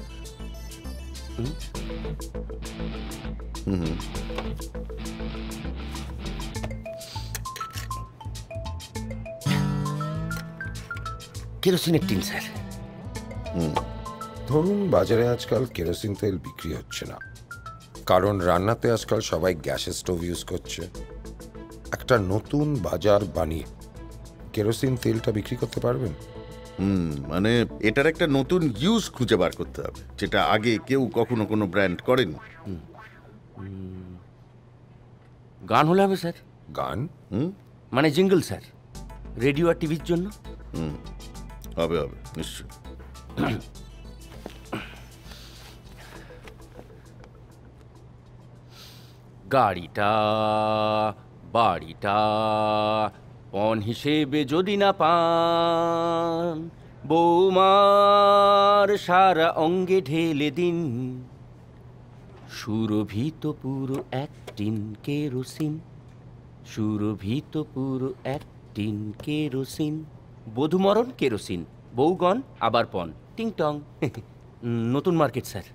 কেরোসিনের টিন স্যার। ধরুন বাজারে আজকাল কেরোসিন তেল বিক্রি হচ্ছে না, কারণ রান্নাতে আজকাল সবাই গ্যাসের স্টোভ ইউজ করছে। একটা নতুন বাজার বানিয়ে কেরোসিন তেলটা বিক্রি করতে পারবেন? মানে এটার একটা নতুন ইউজ খুঁজে বার করতে হবে, যেটা আগে কেউ কখনো কোনো ব্র্যান্ড করেনি। গান হলে হবে স্যার। গান? মানে জিঙ্গল স্যার, রেডিও আর টিভির জন্য। হবে হবে নিশ্চয়। গাড়িটা বাড়িটা পণ হিসেবে যদি না পান, বৌমার সারা অঙ্গে ঢেলে দিন সুরভিত পুরো এক টিন কেরোসিন, সুরভিত পুরো এক টিন কেরোসিন। বধূমরণ কেরোসিন, বউগণ আবার পণ, টিং টং। নতুন মার্কেট স্যার,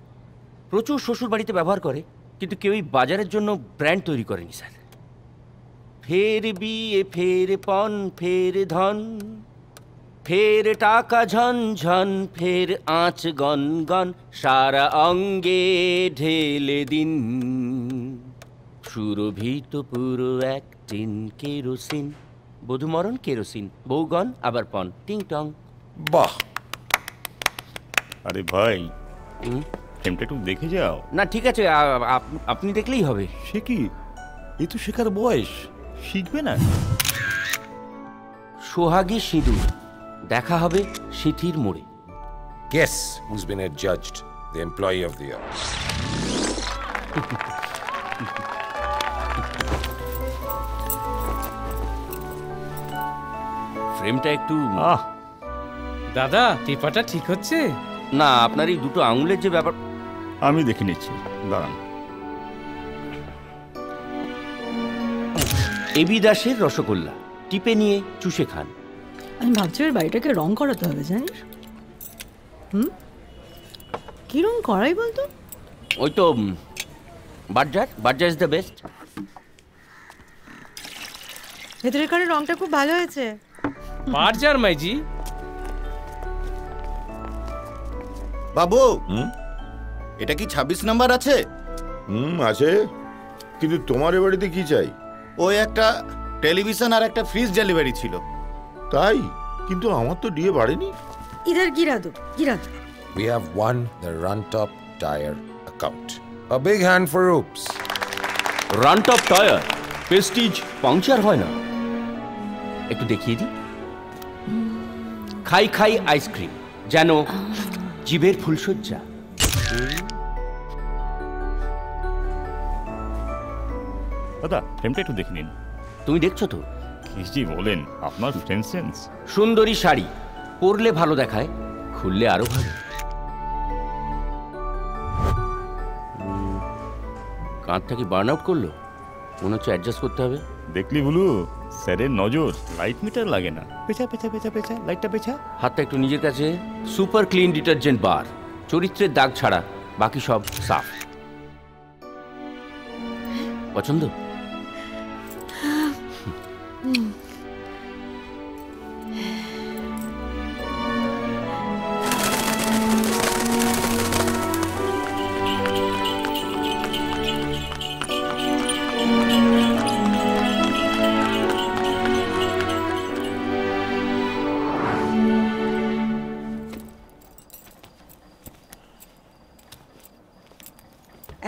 প্রচুর শ্বশুর বাড়িতে ব্যবহার করে, কিন্তু কেউই বাজারের জন্য ব্র্যান্ড তৈরি করেনি স্যার। ফের বিয়ে, ফের পণ, ফের ধন, ফের টাকা ঝনঝন, ফের আঁচ গন গন, সারা অঙ্গে ঢেলে দিন সুরভিত পুরো এক টিন কেরোসিন। বধূমরণ কেরোসিন, বউগণ আবার পণ, টিং টং। বাহ! আরে ভাই, ফিল্মটা একটু দেখে যাও না ঠিক আছে, আপনি দেখলেই হবে। সে কি, এ তো শেখার বয়স, শিখবে না? সোহাগী সিঁদুর, দেখা হবে সিথির মোড়ে। Guess who's been adjudged the employee of the year? ফ্রেমটা একটু দাদা, টিপাটা ঠিক হচ্ছে না? আপনার এই দুটো আঙুলের যে ব্যাপার, আমি দেখে নিচ্ছি, দাঁড়ান। এবি দাসের রসগোল্লা, টিপে নিয়ে চুষে খান। আমি ভাবছি ওর বাড়িটাকে রং করাতে হবে, জানিস? কি রং করাই বলতো? ওই তো Berger, Berger is the best. ভেতরের কারের রংটা খুব ভালো হয়েছে। বার্জার মাইজি। বাবু, এটা কি 26 নাম্বার আছে? আছে, কিন্তু তোমার এ বাড়িতে কি চাই? ওই একটা টেলিভিশন আর একটা ফ্রিজ ডেলিভারি ছিল। তাই? কিন্তু আমার তো ডিএ বাড়েনি। ইধার গিরা দো, গিরা দো। We have won the Runtop Tire account. A big hand for Oops. রানটপ টায়ার, প্রেস্টিজ পাংচার হয় না। একটু দেখিয়ে দিই। খাই খাই আইসক্রিম, যেন জিভের ফুলসজ্জা। দাদা, ফ্রেমটা একটু দেখে নিন। তুমি দেখছো তো? কি জি বলেন, আপনার ফ্রেম সেন্স। সুন্দরী শাড়ি পরলে ভালো দেখায়, খুললে আরো ভালো। কাঁধটা কি বার্ন আউট করলো? মনে হচ্ছে অ্যাডজাস্ট করতে হবে। দেখলি বলু, স্যারের নজর লাইট মিটার লাগে না। পেছা পেছা পেছা পেছা, লাইটটা পেছা। হাতটা একটু নিজের কাছে। সুপার ক্লিন ডিটারজেন্ট বার, চরিত্রের দাগ ছাড়া বাকি সব সাফ। পছন্দ?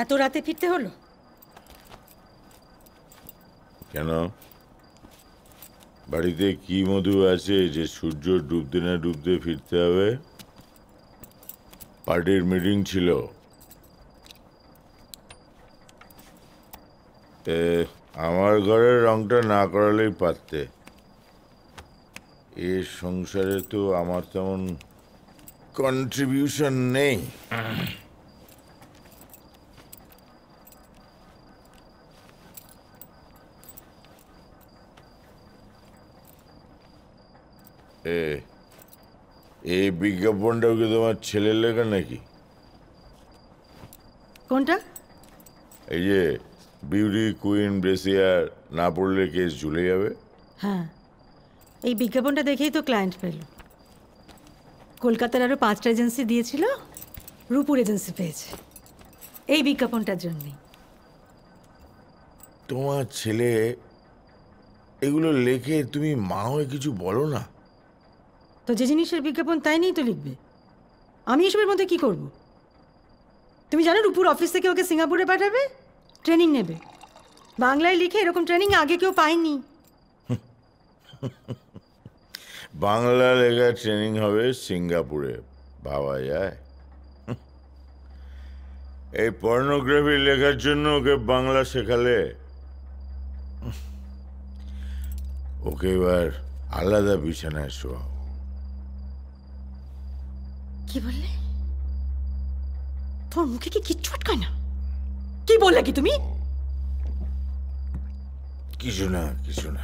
এত রাতে ফিরতে হলো কেন? বাড়িতে কি মধু আছে যে সূর্য ডুবতে না ডুবতে ফিরতে হবে? পার্টির মিটিং ছিল। আমার ঘরের রংটা না করালেই পারতে। এর সংসারে তো আমার তেমন কন্ট্রিবিউশন নেই। এই বিজ্ঞাপনটা কি তোমার ছেলের লেখা নাকি? কোনটা? এই যে বিউটি কুইন ব্রেসিয়ার না পড়লে কেস ঝুলে যাবে। হ্যাঁ, এই বিজ্ঞাপনটা দেখেই তো ক্লায়েন্ট পেল। কলকাতার আরো 5টা এজেন্সি দিয়েছিল, রূপুর এজেন্সি পেয়েছে এই বিজ্ঞাপনটার জন্যই। তোমার ছেলে এগুলো লেখে, তুমি মা হয়ে কিছু বলো না? তো যে জিনিসের বিজ্ঞাপন তাই নিয়েই তো লিখবে। আমি এসবের মধ্যে কি করব? তুমি জানো রূপুর অফিস থেকে ওকে সিঙ্গাপুরে পাঠাবে, ট্রেনিং নেবে। বাংলায় লিখে এরকম ট্রেনিং আগে কেউ পায়নি। বাংলা লেখা ট্রেনিং হবে সিঙ্গাপুরে, ভাবা যায়? এই পর্নোগ্রাফি লেখার জন্য ওকে বাংলা শেখালে? ওকে এবার আলাদা বিছানায় শোয়া। কি বললে? তোর মুখে কি কিচ্ছু আটকায় না? কি বললে কি তুমি? কিছু না, কিছু না।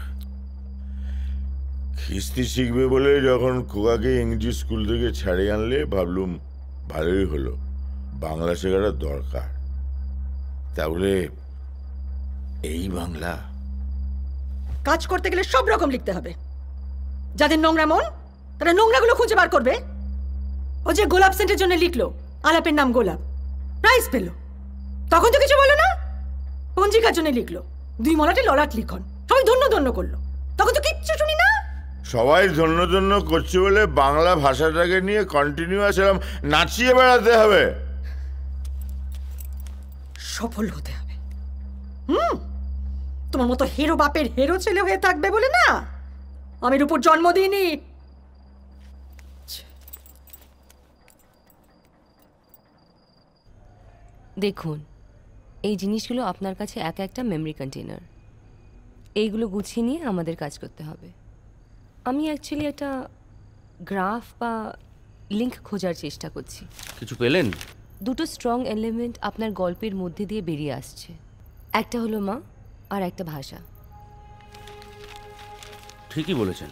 খিস্তি শিখবে বলে যখন খোকাকে ইংরেজি স্কুল থেকে ছাড়িয়ে আনলে ভাবলুম ভালোই হলো, বাংলা শেখাটা দরকার। তাহলে এই বাংলা কাজ করতে গেলে সব রকম লিখতে হবে। যাদের নোংরা মন তারা নোংরাগুলো খুঁজে বার করবে। ও যে গোলাপ সেন্টের জন্য লিখলো, আলাপের নাম গোলাপ, প্রাইজ পেল, তখন তো কিছু বলো না। পঞ্জিকার জন্য লিখলো, 2 মলাটে ললাট লিখন, সবাই ধন্য ধন্য করলো, তখন তো কিচ্ছু শুনি না। সবাই ধন্য ধন্য করছে বলে বাংলা ভাষাটাকে নিয়ে কন্টিনিউয়াস এরকম নাচিয়ে বেড়াতে হবে? সফল হতে হবে। তোমার মতো হেরো বাপের হেরো ছেলে হয়ে থাকবে বলে না আমি রূপুর জন্ম দিইনি। দেখুন, এই জিনিসগুলো আপনার কাছে এক একটা মেমরি কন্টেনার। এইগুলো গুছিয়ে নিয়ে আমাদের কাজ করতে হবে। আমি অ্যাকচুয়ালি একটা গ্রাফ বা লিঙ্ক খোঁজার চেষ্টা করছি। কিছু পেলেন? 2টো স্ট্রং এলিমেন্ট আপনার গল্পের মধ্যে দিয়ে বেরিয়ে আসছে। একটা হলো মা আর একটা ভাষা। ঠিকই বলেছেন।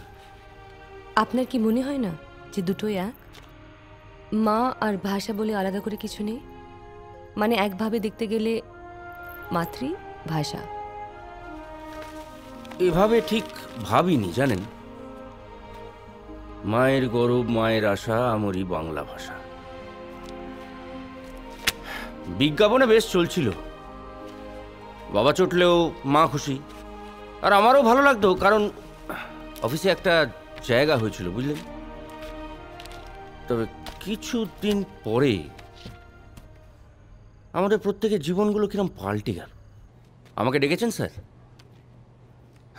আপনার কি মনে হয় না যে দুটোই এক? মা আর ভাষা বলে আলাদা করে কিছু নেই। মানে একভাবে দেখতে গেলে মাতৃভাষা। এভাবে ঠিক ভাবিনি জানেন। মায়ের গৌরব, মায়ের আশা, আমরি বাংলা ভাষা। বিজ্ঞাপনে বেশ চলছিল, বাবা চটলেও মা খুশি। আর আমারও ভালো লাগতো, কারণ অফিসে একটা জায়গা হয়েছিল, বুঝলেন। তবে কিছুদিন পরে আমাদের প্রত্যেকের জীবনগুলো কিরম পাল্টে গেল। আমাকে ডেকেছেন স্যার?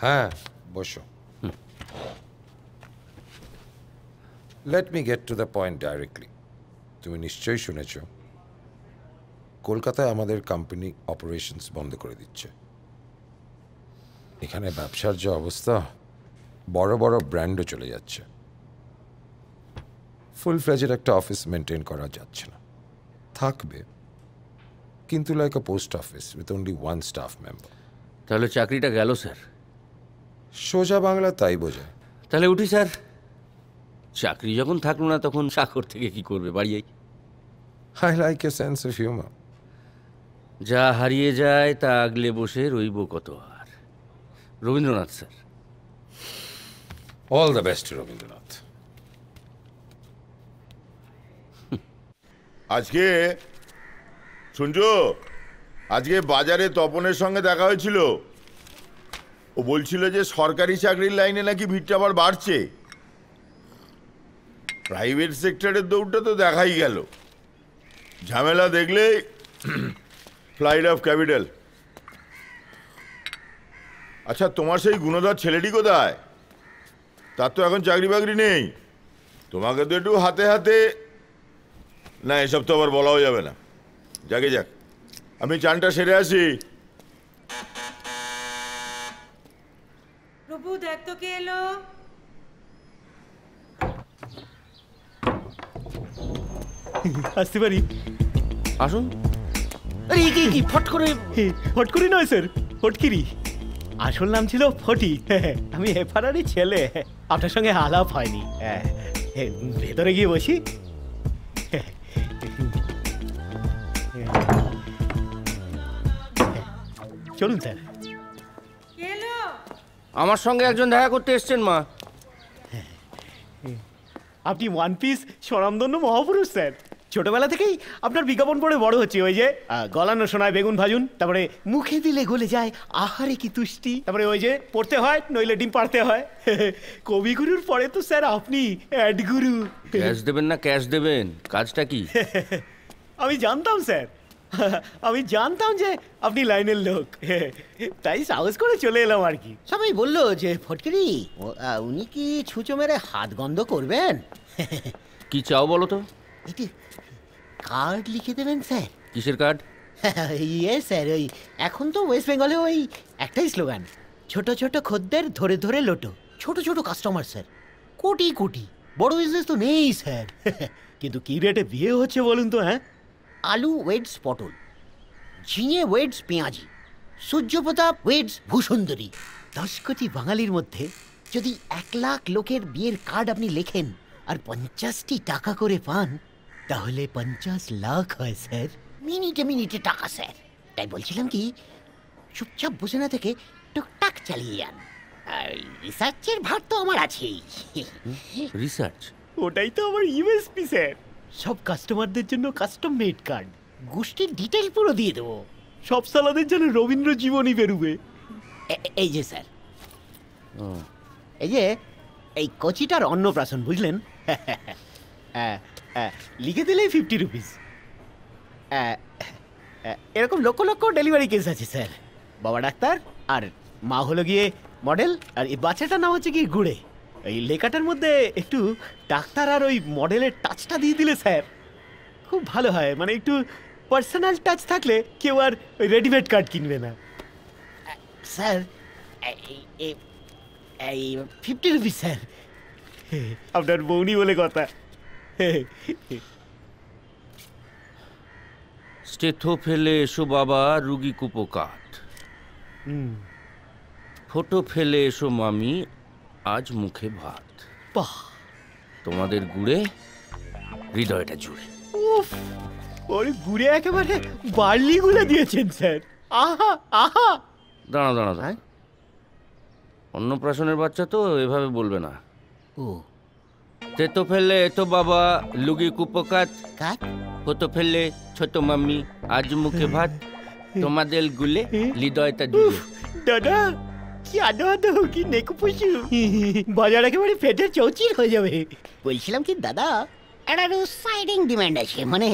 হ্যাঁ, বসো। Let me gate to the point directly. তুমি নিশ্চয়ই শুনেছ কলকাতায় আমাদের কোম্পানি অপারেশনস বন্ধ করে দিচ্ছে। এখানে ব্যবসার যে অবস্থা, বড় বড় ব্র্যান্ডও চলে যাচ্ছে। ফুল ফ্লেজের একটা অফিস মেনটেন করা যাচ্ছে না। থাকবে, কিন্তু like a post office with only 1 staff member. তাহলে চাকরিটা গেল স্যার। সোজা বাংলা তাই বোঝায়। তাহলে উঠি স্যার। চাকরি যখন থাকলো না তখন চাকর থেকে কি করবে, বাড়ি যাই। I like a sense of humour. যা হারিয়ে যায় তা আগলে বসে রইব কত আর। Rabindranath sir. All the best Rabindranath. আজকে শুনছো, আজকে বাজারে তপনের সঙ্গে দেখা হয়েছিল। ও বলছিল যে সরকারি চাকরির লাইনে নাকি ভিড়টা আবার বাড়ছে। প্রাইভেট সেক্টরের দৌড়টা তো দেখাই গেল। ঝামেলা দেখলে ফ্লাইট অফ ক্যাপিটাল। আচ্ছা, তোমার সেই গুণধর ছেলেটি কোথায়? তার তো এখন চাকরি বাকরি নেই। তোমাকে তো একটু হাতে হাতে, না এসব তো আবার বলাও যাবে না। যাকে যাক, আমি চানটা সেরে আসি। প্রভু দেখ তো কে এলো। আসতে পারি? আসুন। আরে কি ফট করে নয় স্যার, ফটকিরি। আসল নাম ছিল ফটি। আমি হেফারারি ছেলে, আপনার সঙ্গে আলাপ হয়নি। ভেতরে গিয়ে বসি। চলুন স্যার। আমার সঙ্গে একজন দেখা করতে এসছেন মা। আপনি ওয়ান পিস স্বনামধন্য মহাপুরুষ স্যার। ছোটবেলা থেকেই আপনার বিজ্ঞাপন পড়ে বড় হচ্ছে। ওই যে গলানো সোনায় বেগুন ভাজুন, তারপরে মুখে দিলে গলে যায় আহারে কি তুষ্টি, তারপরে ওই যে পড়তে হয় নইলে ডিম পাড়তে হয়। কবিগুরুর পরে তো স্যার আপনি অ্যাড গুরু। ক্যাশ দেবেন না ক্যাশ দেবেন, কাজটা কি? আমি জানতাম স্যার, আমি জানতাম যে আপনি লাইনের লোক, তাই সাহস করে চলে এলাম আর কি। সবাই বললো যে ফটকিরি উনি কি ছুঁচো মেরে হাত গন্ধ করবেন? কি চাও বলো তো? এটি কার্ড লিখে দেবেন স্যার। কিসের কার্ড? ইয়ে স্যার, ওই এখন তো ওয়েস্ট বেঙ্গলে ওই একটাই স্লোগান, ছোট ছোট খদ্দের ধরে ধরে লোটো। ছোট ছোট কাস্টমার স্যার, কোটি কোটি। বড় বিজনেস তো নেই স্যার। কিন্তু কি রেটে বিয়ে হচ্ছে বলুন তো? হ্যাঁ, আলু ওয়েডস পটল, ঝিঙে ওয়েডস পেঁয়াজি, সূর্যপ্রতাপ ওয়েডস ভূসুন্দরী। 10 কোটি বাঙালির মধ্যে যদি 1 লাখ লোকের বিয়ের কার্ড আপনি লেখেন আর 50টি টাকা করে পান, তাহলে 50 লাখ হয় স্যার। মিনিটে মিনিটে টাকা স্যার। তাই বলছিলাম কি, চুপচাপ বসে না থেকে টুকটাক চালিয়ে যান। আর রিসার্চের ভার তো আমার আছেই। রিসার্চ? ওটাই তো আমার ইউএসপি স্যার। সব কাস্টমারদের জন্য কাস্টম মেড কার্ড, গোষ্ঠীর ডিটেল পুরো দিয়ে দেবো। সব সালাদের জন্য রবীন্দ্র জীবনী বেরোবে। এই যে স্যার, এই যে এই কচিটার অন্নপ্রাশন, বুঝলেন? লিখে দিলেই 50 রুপিস। এরকম লক্ষ লক্ষ ডেলিভারি কেস আছে স্যার। বাবা ডাক্তার আর মা হলো গিয়ে মডেল, আর এই বাচ্চাটার নাম হচ্ছে কি গুড়ে। এই লেখাটার মধ্যে একটু ডাক্তার আর ওই মডেলের টাচটা দিয়ে দিলে স্যার খুব ভালো হয়। মানে একটু পার্সোনাল টাচ থাকলে কেউ আর ওই রেডিমেড কার্ড কিনবে না। স্যার এই 50 রুপিস স্যার। আপনার বউনি বলে কথা। স্টেথো ফেলে এসো বাবা, রুগী কুপোকাঠ। ফটো ফেলে এসো মামি, আজ মুখে ভাত। বাহ, তোমাদের গুড়ে হৃদয়টা জুড়ে। উফ, ওই গুড়ে একেবারে বার্লি গুলে দিয়েছেন স্যার। আহা আহা। দাঁড়া দাঁড়া দাঁড়া, অন্নপ্রাশনের বাচ্চা তো এভাবে বলবে না। ও তেতো ফেলে এতো বাবা, লুগি কুপোকাঠ। ফটো ফেলে ছোট মাম্মি, আজ মুখে ভাত। তোমাদের গুলে হৃদয়টা জুড়ে। দাদা কি আদো আদো, কি নেকুপুসু, বাজার একেবারে পেটের চৌচির হয়ে যাবে। বলছিলাম কি দাদা, একটা সাইডিং ডিমান্ড আছে। মানে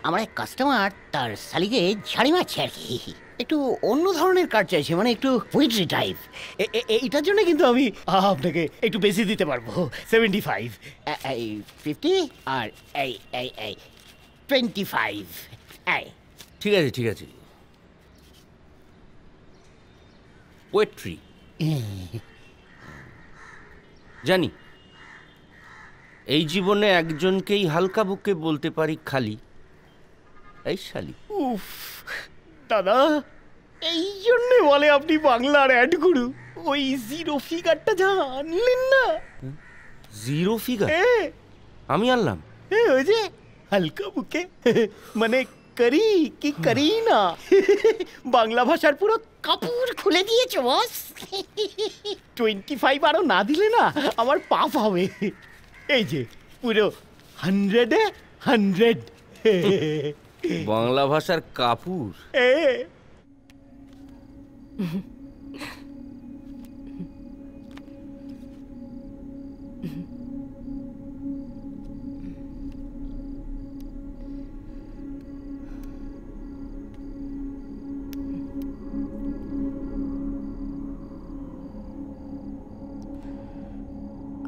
আমার এক কাস্টমার তার শালিকে ঝাড়ি মারছে আর কি। একটু অন্য ধরনের কার্ড চাইছে, মানে একটু পোয়েট্রি টাইপ। এইটার জন্য কিন্তু আমি আপনাকে একটু বেশি দিতে পারবো। 75, 50 আর 25। ঠিক আছে ঠিক আছে। পোয়েট্রি জানি, এই জীবনে একজনকেই হালকা বুকে বলতে পারি খালি, এই শালি। উফ দাদা, এই জন্য বলে আপনি বাংলার অ্যাড গুরু। ওই জিরো ফিগারটা যা আনলেন না। জিরো ফিগার আমি আনলাম? ওই যে হালকা বুকে, মানে করি কি করি না। বাংলা ভাষার পুরো কাপড় খুলে দিয়েছো বস। 25 আরো না দিলে না আমার পাপ হবে। এই যে পুরো 100-এ 100। বাংলা ভাষার কাপুর।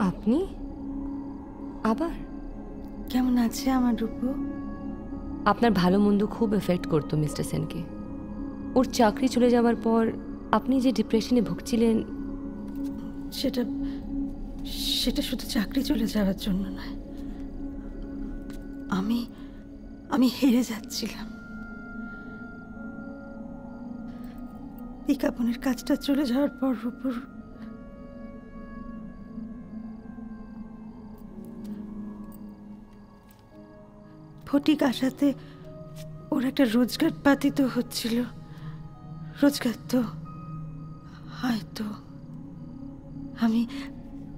আপনি আবার কেমন আছে আমার রূপু? আপনার ভালো মন্দ খুব এফেক্ট করতো মিস্টার সেনকে। ওর চাকরি চলে যাওয়ার পর আপনি যে ডিপ্রেশনে ভুগছিলেন, সেটা শুধু চাকরি চলে যাওয়ার জন্য নয়। আমি হেরে যাচ্ছিলাম। বিজ্ঞাপনের কাজটা চলে যাওয়ার পর উপর ফটিক আসাতে ওর একটা রোজগার পাতি তো হচ্ছিল। রোজগার তো হয়তো আমি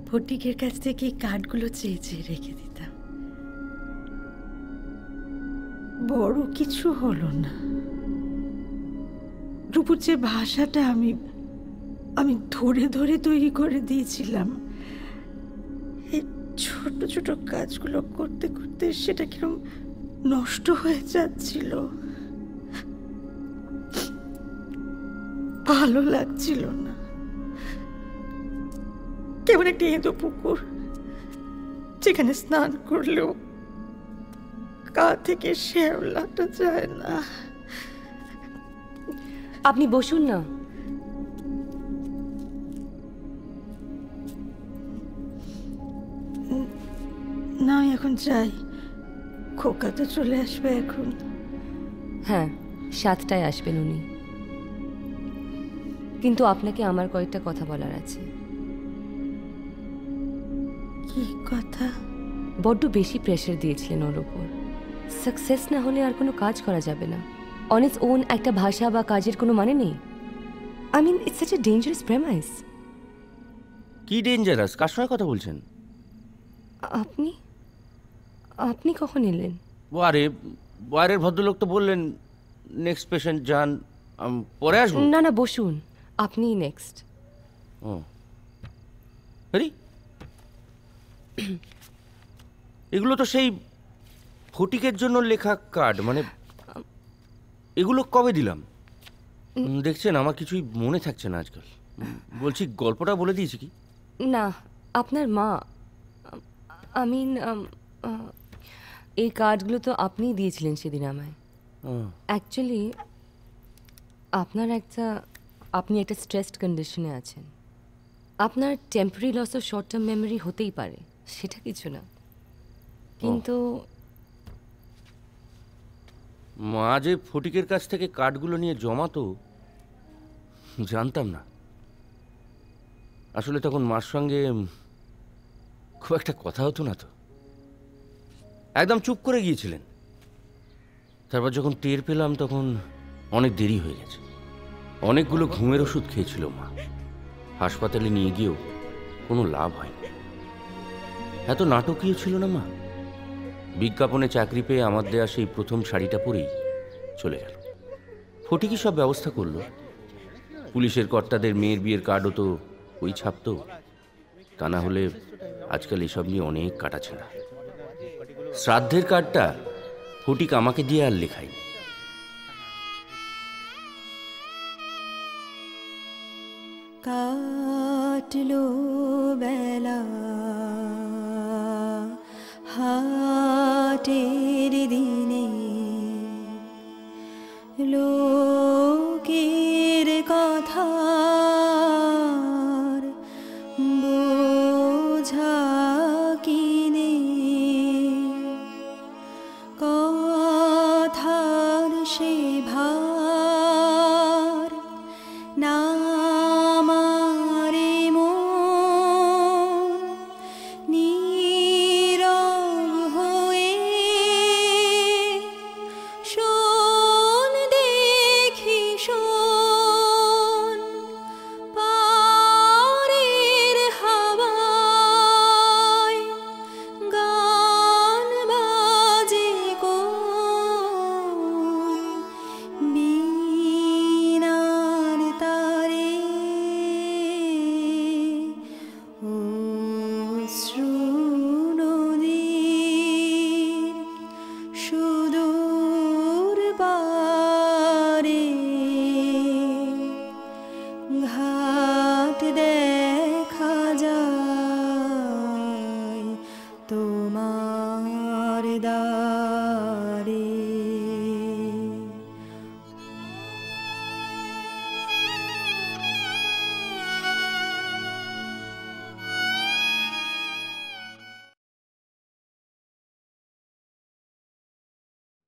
ফটিকের কাছ থেকে কার্ডগুলো চেয়ে চেয়ে রেখে দিতাম। বড় কিছু হলো না। রূপুর যে ভাষাটা আমি ধরে ধরে তৈরি করে দিয়েছিলাম, এই ছোট ছোট কাজগুলো করতে করতে সেটা কিরকম নষ্ট হয়ে যাচ্ছিল, ভালো লাগছিল না। কেমন একটা এঁদো পুকুর, যেখানে স্নান করলেও গা থেকে শ্যাওলাটা যায় না। আপনি বসুন না। না, আমি এখন যাই। খোকা তো চলে আসবে এখন। হ্যাঁ, 7টায় আসবেন উনি। কিন্তু আপনাকে আমার কয়েকটা কথা বলার আছে। কি কথা? বড্ড বেশি প্রেশার দিয়েছিলেন ওর ওপর। সাকসেস না হলে আর কোনো কাজ করা যাবে না। অন ইটস ওন একটা ভাষা বা কাজের কোনো মানে নেই। I mean it's such a dangerous premise. কি ডেঞ্জারাস? কার সঙ্গে কথা বলছেন আপনি? আপনি কখন এলেন? বাইরের ভদ্রলোক তো বললেন নেক্সট পেশেন্ট যান, পরে আসবো। না না, বসুন, আপনিই নেক্সট। ও আরে, এগুলো তো সেই ফটিকের জন্য লেখা কার্ড। মানে এগুলো কবে দিলাম? দেখছেন আমার কিছুই মনে থাকছে না আজকাল। বলছি গল্পটা বলে দিয়েছি কি? না, আপনার মা, আই মিন এই কার্ডগুলো তো আপনিই দিয়েছিলেন সেদিন আমায়। অ্যাকচুয়ালি আপনি একটা স্ট্রেসড কন্ডিশনে আছেন। আপনার temporary loss of short term memory হতেই পারে, সেটা কিছু না। কিন্তু মা যে ফটিকের কাছ থেকে কার্ডগুলো নিয়ে জমাতো জানতাম না। আসলে তখন মার সঙ্গে খুব একটা কথা হতো না তো, একদম চুপ করে গিয়েছিলেন। তারপর যখন টের পেলাম তখন অনেক দেরি হয়ে গেছে। অনেকগুলো ঘুমের ওষুধ খেয়েছিল মা। হাসপাতালে নিয়ে গিয়েও কোনো লাভ হয়নি। এত নাটকীয় ছিল না মা। বিজ্ঞাপনে চাকরি পেয়ে আমার দেয়া সেই প্রথম শাড়িটা পরেই চলে গেল। ফটিকই সব ব্যবস্থা করলো। পুলিশের কর্তাদের মেয়ের বিয়ের কার্ডও তো ওই ছাপতো। তা না হলে আজকাল এসব নিয়ে অনেক কাটাছেড়া। শ্রাদ্ধের কার্ডটা ফটিক আমাকে দিয়ে আর লেখায়নি। কাটলো বেলা হাটের দিনে, লোকের কথা বোঝা কিনে, কথার সে ভার না মারে মন, নীরব হয়ে শোন দেখি শোন, পারের হাওয়া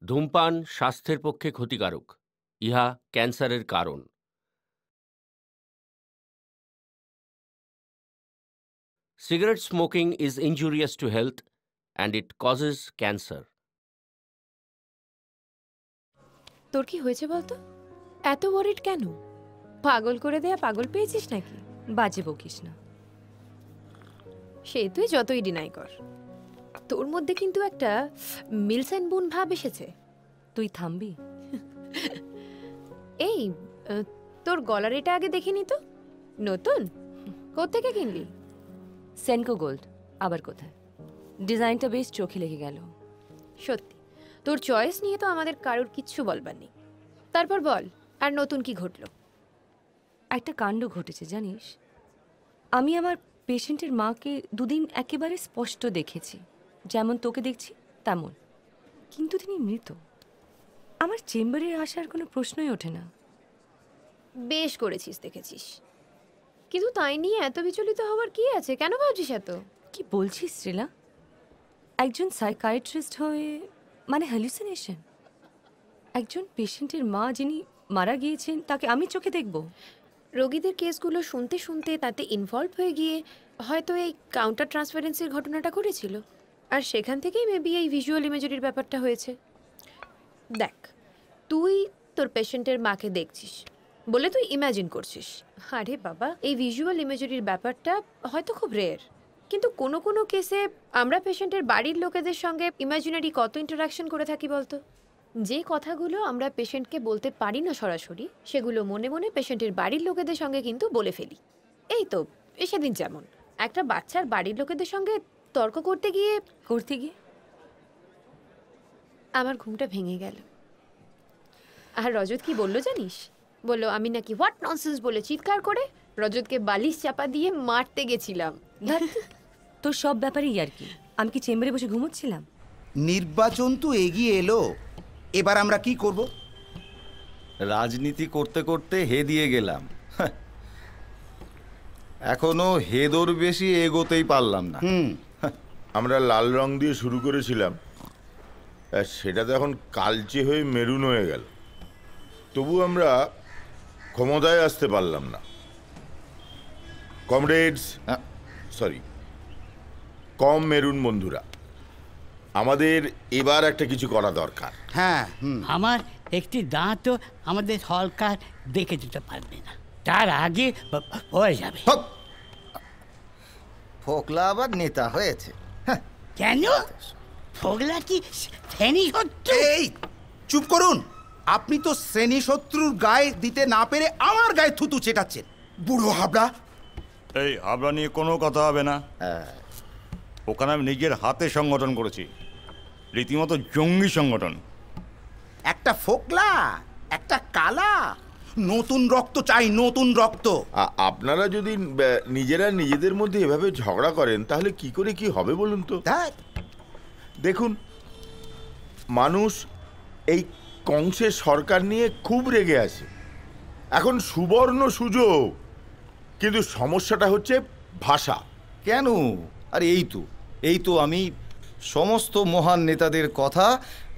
ধূমপান স্বাস্থ্যের পক্ষে ক্ষতিকারক, ইহা ক্যান্সারের কারণ। Cigarette smoking is injurious to health and it causes cancer. তোর কি হয়েছে বলতো? এত ওয়ারিড কেন? পাগল করে দেয়া পাগল পেয়েছিস নাকি? বাজে বকিস না। সে তুই যতই ডিনাই কর, তোর মধ্যে কিন্তু একটা মিলস অ্যান্ড বোন ভাব এসেছে। তুই থামবি? এই তোর গলার এটা আগে দেখিনি তো, নতুন? কোত্থেকে কিনলি? সেনকো গোল্ড। আবার কোথায়? ডিজাইনটা বেশ চোখে লেগে গেল। সত্যি তোর চয়েস নিয়ে তো আমাদের কারোর কিচ্ছু বলবার নেই। তারপর বল, আর নতুন কি ঘটলো? একটা কাণ্ড ঘটেছে জানিস। আমি আমার পেশেন্টের মাকে দুদিন একেবারে স্পষ্ট দেখেছি, যেমন তোকে দেখছি তেমন, কিন্তু তিনি মৃত। আমার চেম্বারে আসার কোনো প্রশ্নই ওঠে না। বেশ করেছিস দেখেছিস, কিন্তু তাই নিয়ে এত বিচলিত হওয়ার কি আছে? কেন ভাবছিস এত? কি বলছিস শ্রীলা? একজন সাইকাইট্রিস্ট হয়ে মানে হ্যালুসিনেশন? একজন পেশেন্টের মা যিনি মারা গিয়েছেন তাকে আমি চোখে দেখব? রোগীদের কেসগুলো শুনতে শুনতে তাতে ইনভলভ হয়ে গিয়ে হয়তো এই কাউন্টার ট্রান্সফারেন্সির ঘটনাটা ঘটেছিল, আর সেখান থেকেই মেবি এই ভিজুয়াল ইমেজারির ব্যাপারটা হয়েছে। দেখ, তুই তোর পেশেন্টের মাকে দেখছিস বলে তুই ইমাজিন করছিস। আরে বাবা, এই ভিজুয়াল ইমেজারির ব্যাপারটা হয়তো খুব রেয়ার, কিন্তু কোনো কোনো কেসে আমরা পেশেন্টের বাড়ির লোকেদের সঙ্গে ইমাজিনারি কত ইন্টারাকশন করে থাকি বলতো। যে কথাগুলো আমরা পেশেন্টকে বলতে পারি না সরাসরি, সেগুলো মনে মনে পেশেন্টের বাড়ির লোকেদের সঙ্গে কিন্তু বলে ফেলি। এই তো সেদিন যেমন একটা বাচ্চার বাড়ির লোকেদের সঙ্গে তর্ক করতে গিয়ে আমার ঘুমটা ভেঙে গেল। আর রজত কি বললো জানিস? বললো আমি নাকি হোয়াট ননসেন্স বলে চিৎকার করে রজতকে বালিশ চাপা দিয়ে মারতে গেছিলাম। তোর সব ব্যাপারেই আর কি। আমি কি চেম্বারে বসে ঘুমোচ্ছিলাম? নির্বাচন তো এগিয়ে এলো, এবার আমরা কি করব? রাজনীতি করতে করতে হে দিয়ে গেলাম, এখনো হেদোর বেশি এগোতেই পারলাম না। আমরা লাল রং দিয়ে শুরু করেছিলাম, সেটা তো এখন কালচে হয়ে মেরুন হয়ে গেল। তবু আমরা ক্ষমতায় আসতে পারলাম না। কমরেডস, সরি, কম মেরুন বন্ধুরা, আমাদের এবার একটা কিছু করা দরকার। হ্যাঁ, আমার একটি দাঁতও আমাদের সরকার দেখে দিতে পারবে না, তার আগে হয়ে যাবে। ফোকলা আবার নেতা হয়েছে। কেন? ফোকলা কি শ্রেণী শত্রু? এই চুপ করুন, আপনি তো শ্রেণী শত্রুর গায়ে দিতে না পেরে আমার গায়ে থুতু চেটাচ্ছেন, বুড়ো হাবড়া। এই হাবড়া নিয়ে কোনো কথা হবে না। ওখানে আমি নিজের হাতে সংগঠন করেছি, রীতিমতো জঙ্গি সংগঠন। একটা ফোকলা, একটা কালা, নতুন রক্ত চাই, নতুন রক্ত। আপনারা যদি নিজেরা নিজেদের মধ্যে এভাবে ঝগড়া করেন তাহলে কি করে কি হবে বলুন তো? দেখুন, মানুষ এই কংসের সরকার নিয়ে খুব রেগে আছে, এখন সুবর্ণ সুযোগ, কিন্তু সমস্যাটা হচ্ছে ভাষা। কেন? আর এই তো আমি সমস্ত মহান নেতাদের কথা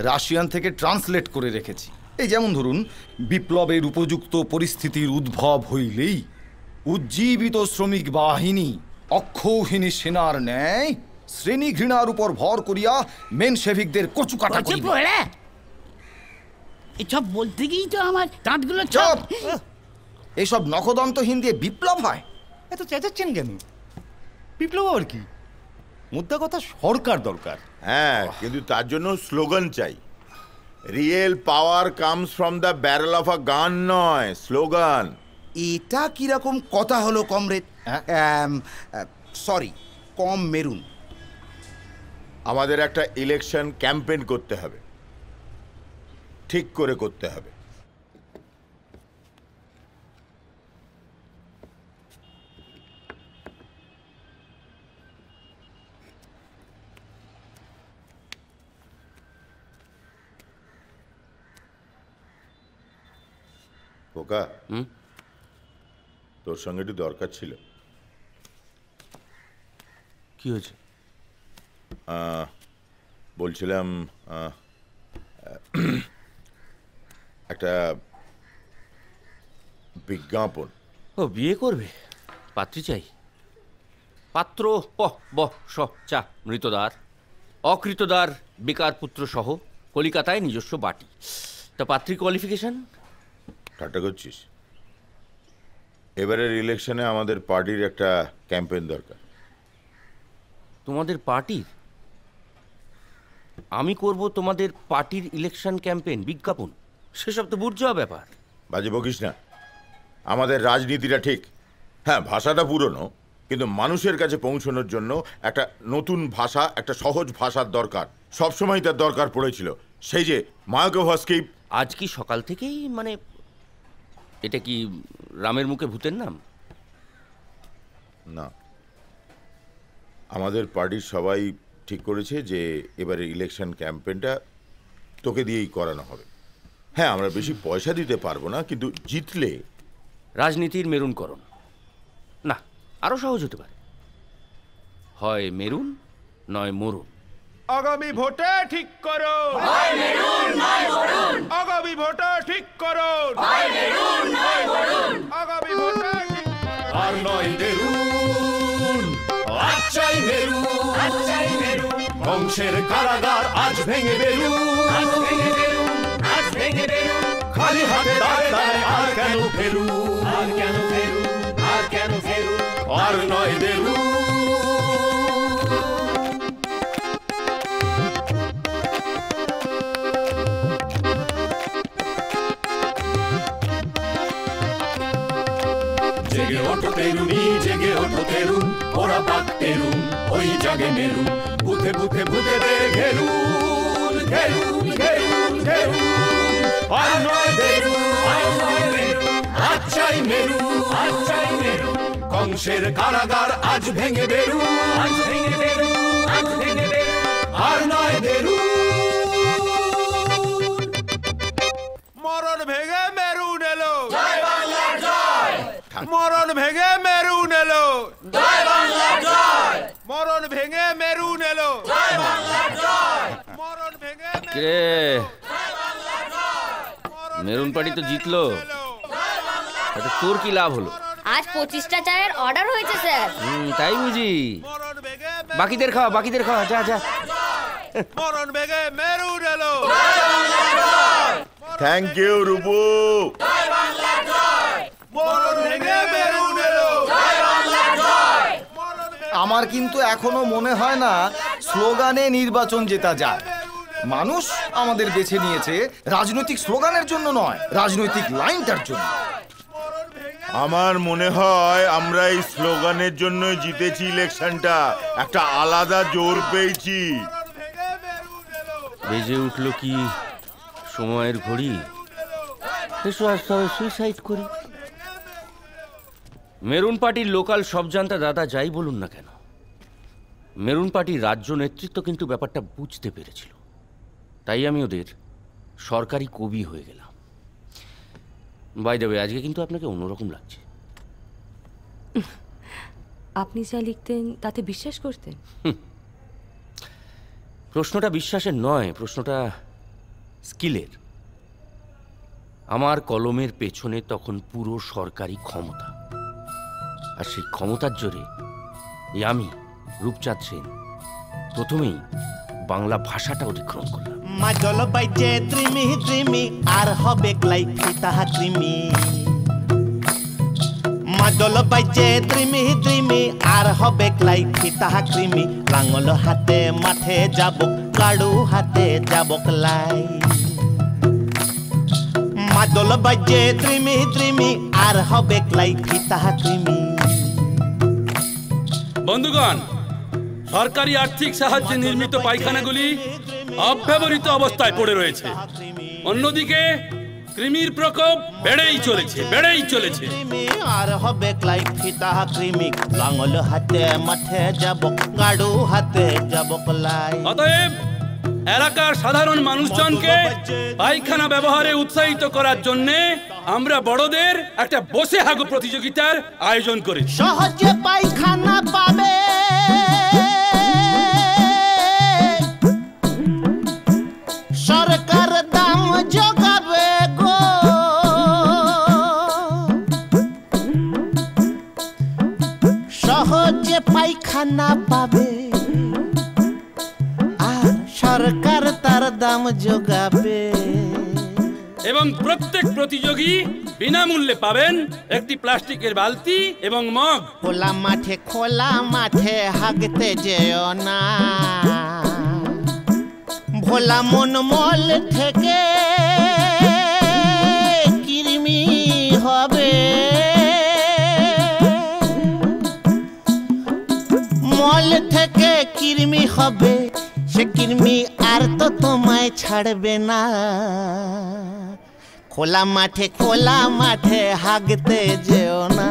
রাশিয়ান থেকে ট্রান্সলেট করে রেখেছি। এই যেমন ধরুন, বিপ্লবের উপযুক্ত পরিস্থিতির উদ্ভব হইলেই উজ্জীবিত শ্রমিক বাহিনী অক্ষৌহিনী সেনার ন্যায় শ্রেণী ঘৃণার উপর ভর করিয়া মেনশেভিকদের কচুকাটা করিবে। এসব বলতে গিয়েই তো আমার দাঁতগুলো চপ। এইসব নখদন্তহীন দিয়ে বিপ্লব হয়? এত চেঁচাচ্ছেন কেন? বিপ্লব আর কি? মুদ্রা কথা সরকার দরকার। হ্যাঁ, কিন্তু তার জন্য স্লোগান চাই। Real power comes from the barrel of a গান নয়, স্লোগান। এটা কিরকম কথা হলো কমরেড? সরি, কম মেরুন। আমাদের একটা ইলেকশন ক্যাম্পেইন করতে হবে, ঠিক করে করতে হবে। খোকা, তোর সঙ্গে একটু দরকার ছিল। কি হয়েছে? বলছিলাম একটা বিজ্ঞাপন। ও বিয়ে করবে? পাত্রী চাই? পাত্র স চা মৃতদার অকৃতদার বেকার পুত্র সহ কলিকাতায় নিজস্ব বাটি। তা পাত্রী কোয়ালিফিকেশন? ঠাট্টা করছিস? এবারের ইলেকশনে আমাদের পার্টির একটা ক্যাম্পেইন দরকার। তোমাদের পার্টির? আমি করব তোমাদের পার্টির ইলেকশন ক্যাম্পেইন বিজ্ঞাপন? সেসব তো বুঝ যাওয়া ব্যাপার। বাজে বকিস না। আমাদের রাজনীতিটা ঠিক, হ্যাঁ ভাষাটা পুরনো, কিন্তু মানুষের কাছে পৌঁছানোর জন্য একটা নতুন ভাষা, একটা সহজ ভাষার দরকার। সবসময় তার দরকার পড়েছিল। সেই যে মায়াকোভস্কি। আজ কি সকাল থেকেই মানে এটা কি রামের মুখে ভূতের নাম? না, আমাদের পার্টির সবাই ঠিক করেছে যে এবারে ইলেকশন ক্যাম্পেইনটা তোকে দিয়েই করানো হবে। হ্যাঁ, আমরা বেশি পয়সা দিতে পারবো না, কিন্তু জিতলে রাজনীতির মেরুনকরণ না, আরো সহজ হতে পারে। হয় মেরুন নয় মরুন। আগামী ভোটে ঠিক করো আগামী ভোটে ঠিক করো আগামী ভোটে আর নয় মেরুন, আচ্ছাই মেরুন, বংশের কারাগার আজ ভেঙে বেরুন, খালি হাতে দাঁড়ে দাঁড়ে আর কেন ফেরু, আর নয় মেরুন। জেগে ওঠো তেরুনি, জেগে ওঠো তেরুন, ওরা পাক তেরুন, ওই জাগে মেরুন, বুথে বুথে ভূতেদের ঘেরুন, ঘেরুন, ঘেরুন, ঘেরুন, আর নয় মেরুন, আচ্ছাই মেরুন, কংসের কারাগার আজ ভেঙে বেরুন, আর নয় মেরুন। মরণ ভেঙে মেরুন এলো, মরণ ভেঙে মেরুন এলো, মরণ ভেঙে মেরুন এলো, মরণ ভেঙে কে মেরুন পার্টি তো জিতলো, তোর কি লাভ হলো? আজ 25টা চায়ের অর্ডার হয়েছে স্যার। তাই বুঝি। বাকিদের খাওয়া, বাকিদের খাওয়া, যা যা। মরণ ভেঙে মেরুন এলো। Thank you Rupu. আমার কিন্তু এখনো মনে হয় না স্লোগানে নির্বাচন জেতা যায়। মানুষ আমাদের বেছে নিয়েছে রাজনৈতিক স্লোগানের জন্য নয়, রাজনৈতিক লাইনটার জন্য। আমার মনে হয় আমরা এই স্লোগানের জন্য জিতেছি ইলেকশনটা, একটা আলাদা জোর পেয়েছি। বেজে উঠলো কি সময়ের ঘড়ি, এসো আজ তবে সুইসাইড করি। মেরুন পার্টির লোকাল সব জানতা দাদা যাই বলুন না কেন, মেরুন পার্টির রাজ্য নেতৃত্ব কিন্তু ব্যাপারটা বুঝতে পেরেছিল। তাই আমি ওদের সরকারি কবি হয়ে গেলাম। বাই দ্য ওয়ে, আজকে কিন্তু আপনাকে অন্যরকম লাগছে। আপনি যা লিখতেন তাতে বিশ্বাস করতেন? প্রশ্নটা বিশ্বাসের নয়, প্রশ্নটা স্কিলের। আমার কলমের পেছনে তখন পুরো সরকারি ক্ষমতা, আর সেই ক্ষমতার জোরে আমি রূপচাঁদ সেন প্রথমেই বাংলা ভাষাটা অতিক্রম করলাম। মাদল বাইজে ত্রিমি ত্রিমি আর হবে ক্লাই ফিতাহা ত্রিমি, মাদল বাইজে ত্রিমি ত্রিমি আর হবে ক্লাই ফিতাহা ত্রিমি, লাঙল হাতে মাঠে যাব, কাড়ু হাতে যাব ক্লাই। মাদল বাইজে ত্রিমি ত্রিমি আর হবে ক্লাই ফিতাহা ত্রিমি। বন্ধুগণ, সরকারি আর্থিক সাহায্যে নির্মিত পায়খানাগুলি অব্যবহৃত অবস্থায় পড়ে রয়েছে। অন্যদিকে কৃমির প্রকোপ বেড়েই চলেছে। আর হবে ক্লাই ফিতাহা কৃমি, লাঙল হাতে মাঠে যাব, গাড়ু হাতে যাব ক্লাই। অতএব এলাকার সাধারণ মানুষজনকে পায়খানা ব্যবহারে উৎসাহিত করার জন্য আমরা বড়দের একটা বসে হাগু প্রতিযোগিতার আয়োজন করেছি। সহজে পায়খানা পাবে, সরকার দান পায়খানা পাবে আর সরকার তার দাম যোগাবে। এবং প্রত্যেক প্রতিযোগী বিনামূল্যে পাবেন একটি প্লাস্টিকের বালতি এবং মগ। খোলা মাঠে হাগতে যেও না, ভোলা মন মল থেকে কৃমি হবে, মল থেকে কৃমি হবে, সে কৃমি আর তো তোমায় ছাড়বে না। খোলা মাঠে হাগতে যেও না।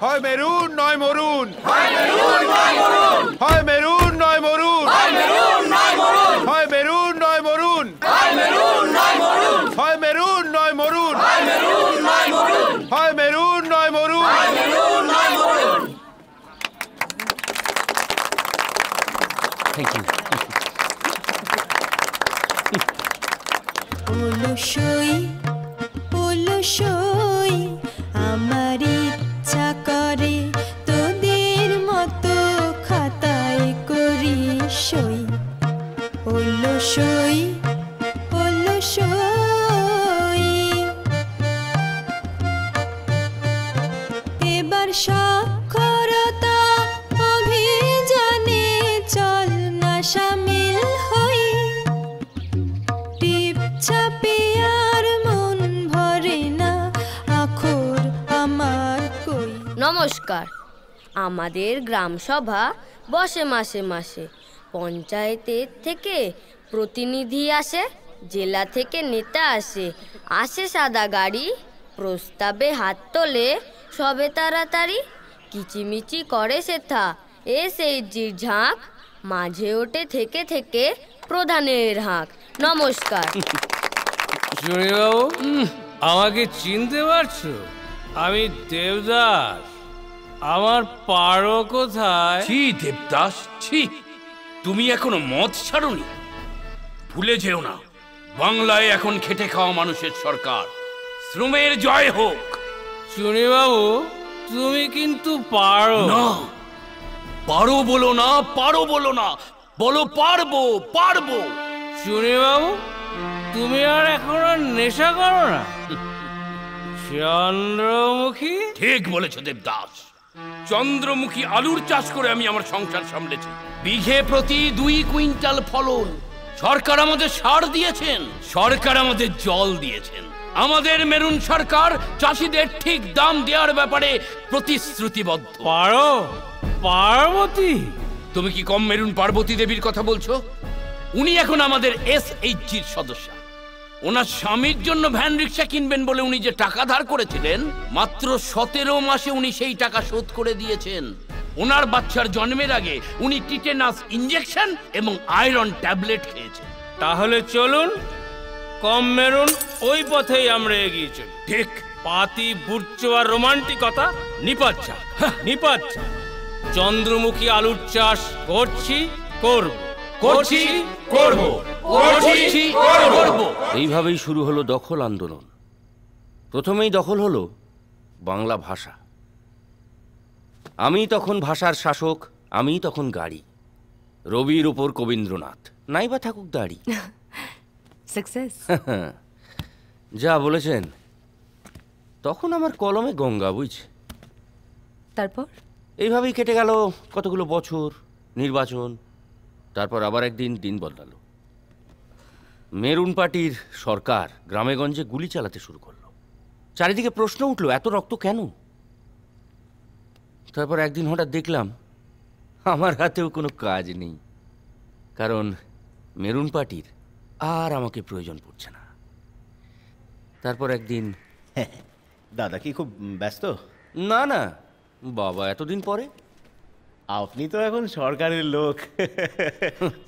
হয় মেরুন নয় মরুন, হয় মেরুন নয় মরুন, হয় মেরুন নয় মরুন, হয় মেরুন নয় মরুন, হয় মেরুন নয় মরুন, হয় মেরুন নয় মরুন, হয় মেরুন নয় মরুন, হয় মেরুন নয় মরুন, হয় মেরুন নয় মরুন, হয় মেরুন নয় মরুন। Thank you. ওলসই আমার ইচ্ছা করে তোদের মতো খাতায় করি সই। ওলসই এবার সাক্ষরতা অভিযানে চল না শামিল হই। টিপ চাপে আর মন ভরে না, আখর আমার কই। নমস্কার। আমাদের গ্রাম সভা বসে মাসে মাসে। পঞ্চায়েতের থেকে প্রতিনিধি আসে, জেলা থেকে নেতা আসে, আসে সাদা গাড়ি, প্রস্তাবে হাত তোলে সবে তাড়াতাড়ি, কিচিমিচি করে সেথা এসএইচজির ঝাঁক, মাঝে ওঠে থেকে থেকে প্রধানের হাঁক। নমস্কার। বাবু, আমাকে চিনতে পারছো? আমি দেবদাস। আমার পারো কোথায়? ছি দেবদাস, ছি। তুমি এখনো মদ ছাড়োনি? ভুলে যেও না, বাংলায় এখন খেটে খাওয়া মানুষের সরকার। শ্রমের জয় হোক। চুনি বাবু, তুমি কিন্তু পারো না। পারো বলো না, পারো বলো না, বলো পারবো, পারবো। চুনি বাবু, তুমি আর এখন আর নেশা করো না? চন্দ্রমুখী? ঠিক বলেছ দেবদাস। চন্দ্রমুখী আলুর চাষ করে আমি আমার সংসার সামলেছি। বিঘে প্রতি 2 কুইন্টাল ফলন। সরকার আমাদের সার দিয়েছেন, সরকার আমাদের জল দিয়েছেন। আমাদের মেরুন সরকার চাষিদের ঠিক দাম দেওয়ার ব্যাপারে প্রতিশ্রুতিবদ্ধ। পার্বতী? তুমি কি কম মেরুন পার্বতী দেবীর কথা বলছো? উনি এখন আমাদের এসএইচজির সদস্য। ওনার স্বামীর জন্য ভ্যান রিক্সা কিনবেন বলে উনি যে টাকা ধার করেছিলেন, মাত্র 17 মাসে উনি সেই টাকা শোধ করে দিয়েছেন। ওনার বাচ্চার জন্মের আগে উনি টিটেনাস ইনজেকশন এবং আয়রন ট্যাবলেট খেয়েছেন। তাহলে চলুন, কম মেরুন ওই পথেই আমরা এগিয়ে চলি। ঠিক। পাতি বুড়চো আর রোমান্টিকতা নিপাচ্ছা, নিপাচ্ছা। চন্দ্রমুখী আলুর চাষ করছি, করব, করছি, করব, করছি, করব। এইভাবেই শুরু হলো দখল আন্দোলন। প্রথমেই দখল হলো বাংলা ভাষা। আমি তখন ভাষার শাসক, আমি তখন গাড়ি। রবির ওপর কবীন্দ্রনাথ, নাইবা থাকুক দাড়ি। সাকসেস। যা বলেছেন। তখন আমার কলমে গঙ্গা, বুঝছে। তারপর এইভাবেই কেটে গেল কতগুলো বছর, নির্বাচন। তারপর আবার একদিন দিন বদলালো। মেরুন পার্টির সরকার গ্রামেগঞ্জে গুলি চালাতে শুরু করলো। চারিদিকে প্রশ্ন উঠলো, এত রক্ত কেন? তারপর একদিন হঠাৎ দেখলাম আমার হাতেও কোনো কাজ নেই, কারণ মেরুন পার্টির আর আমাকে প্রয়োজন পড়ছে না। তারপর একদিন দাদা কি খুব ব্যস্ত? না না বাবা, এতদিন পরে। আপনি তো এখন সরকারের লোক,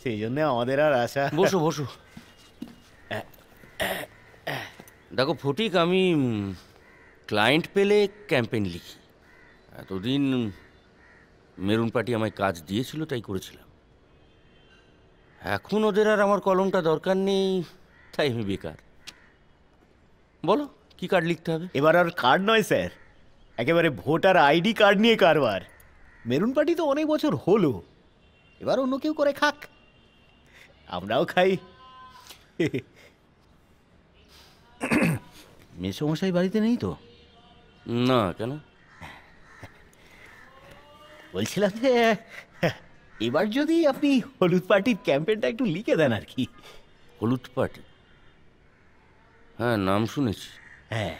সেই জন্য আমাদের আর আশা। বসো বসো। দেখো ফটিক, আমি ক্লায়েন্ট পেলে ক্যাম্পেইন লিখি। এতদিন মেরুন পার্টি আমায় কাজ দিয়েছিল, তাই করেছিলাম। এখন ওদের আর আমার কলমটা দরকার নেই, তাই আমি বেকার। বলো কি কার্ড লিখতে হবে? এবার আর কার্ড নয় স্যার, একেবারে ভোটার আইডি কার্ড নিয়ে কারবার। মেরুন পার্টি তো অনেক বছর হলো, এবার অন্য কেউ করে খাক, আমরাও খাই। মেসমশাই বাড়িতে নেই তো? না, কেন? বলছিলাম যে এবার যদি আপনি হলুদ পার্টির ক্যাম্পেনটা একটু লিখে দেন আর কি। হলুদ পার্টি? হ্যাঁ, নাম শুনেছি। হ্যাঁ,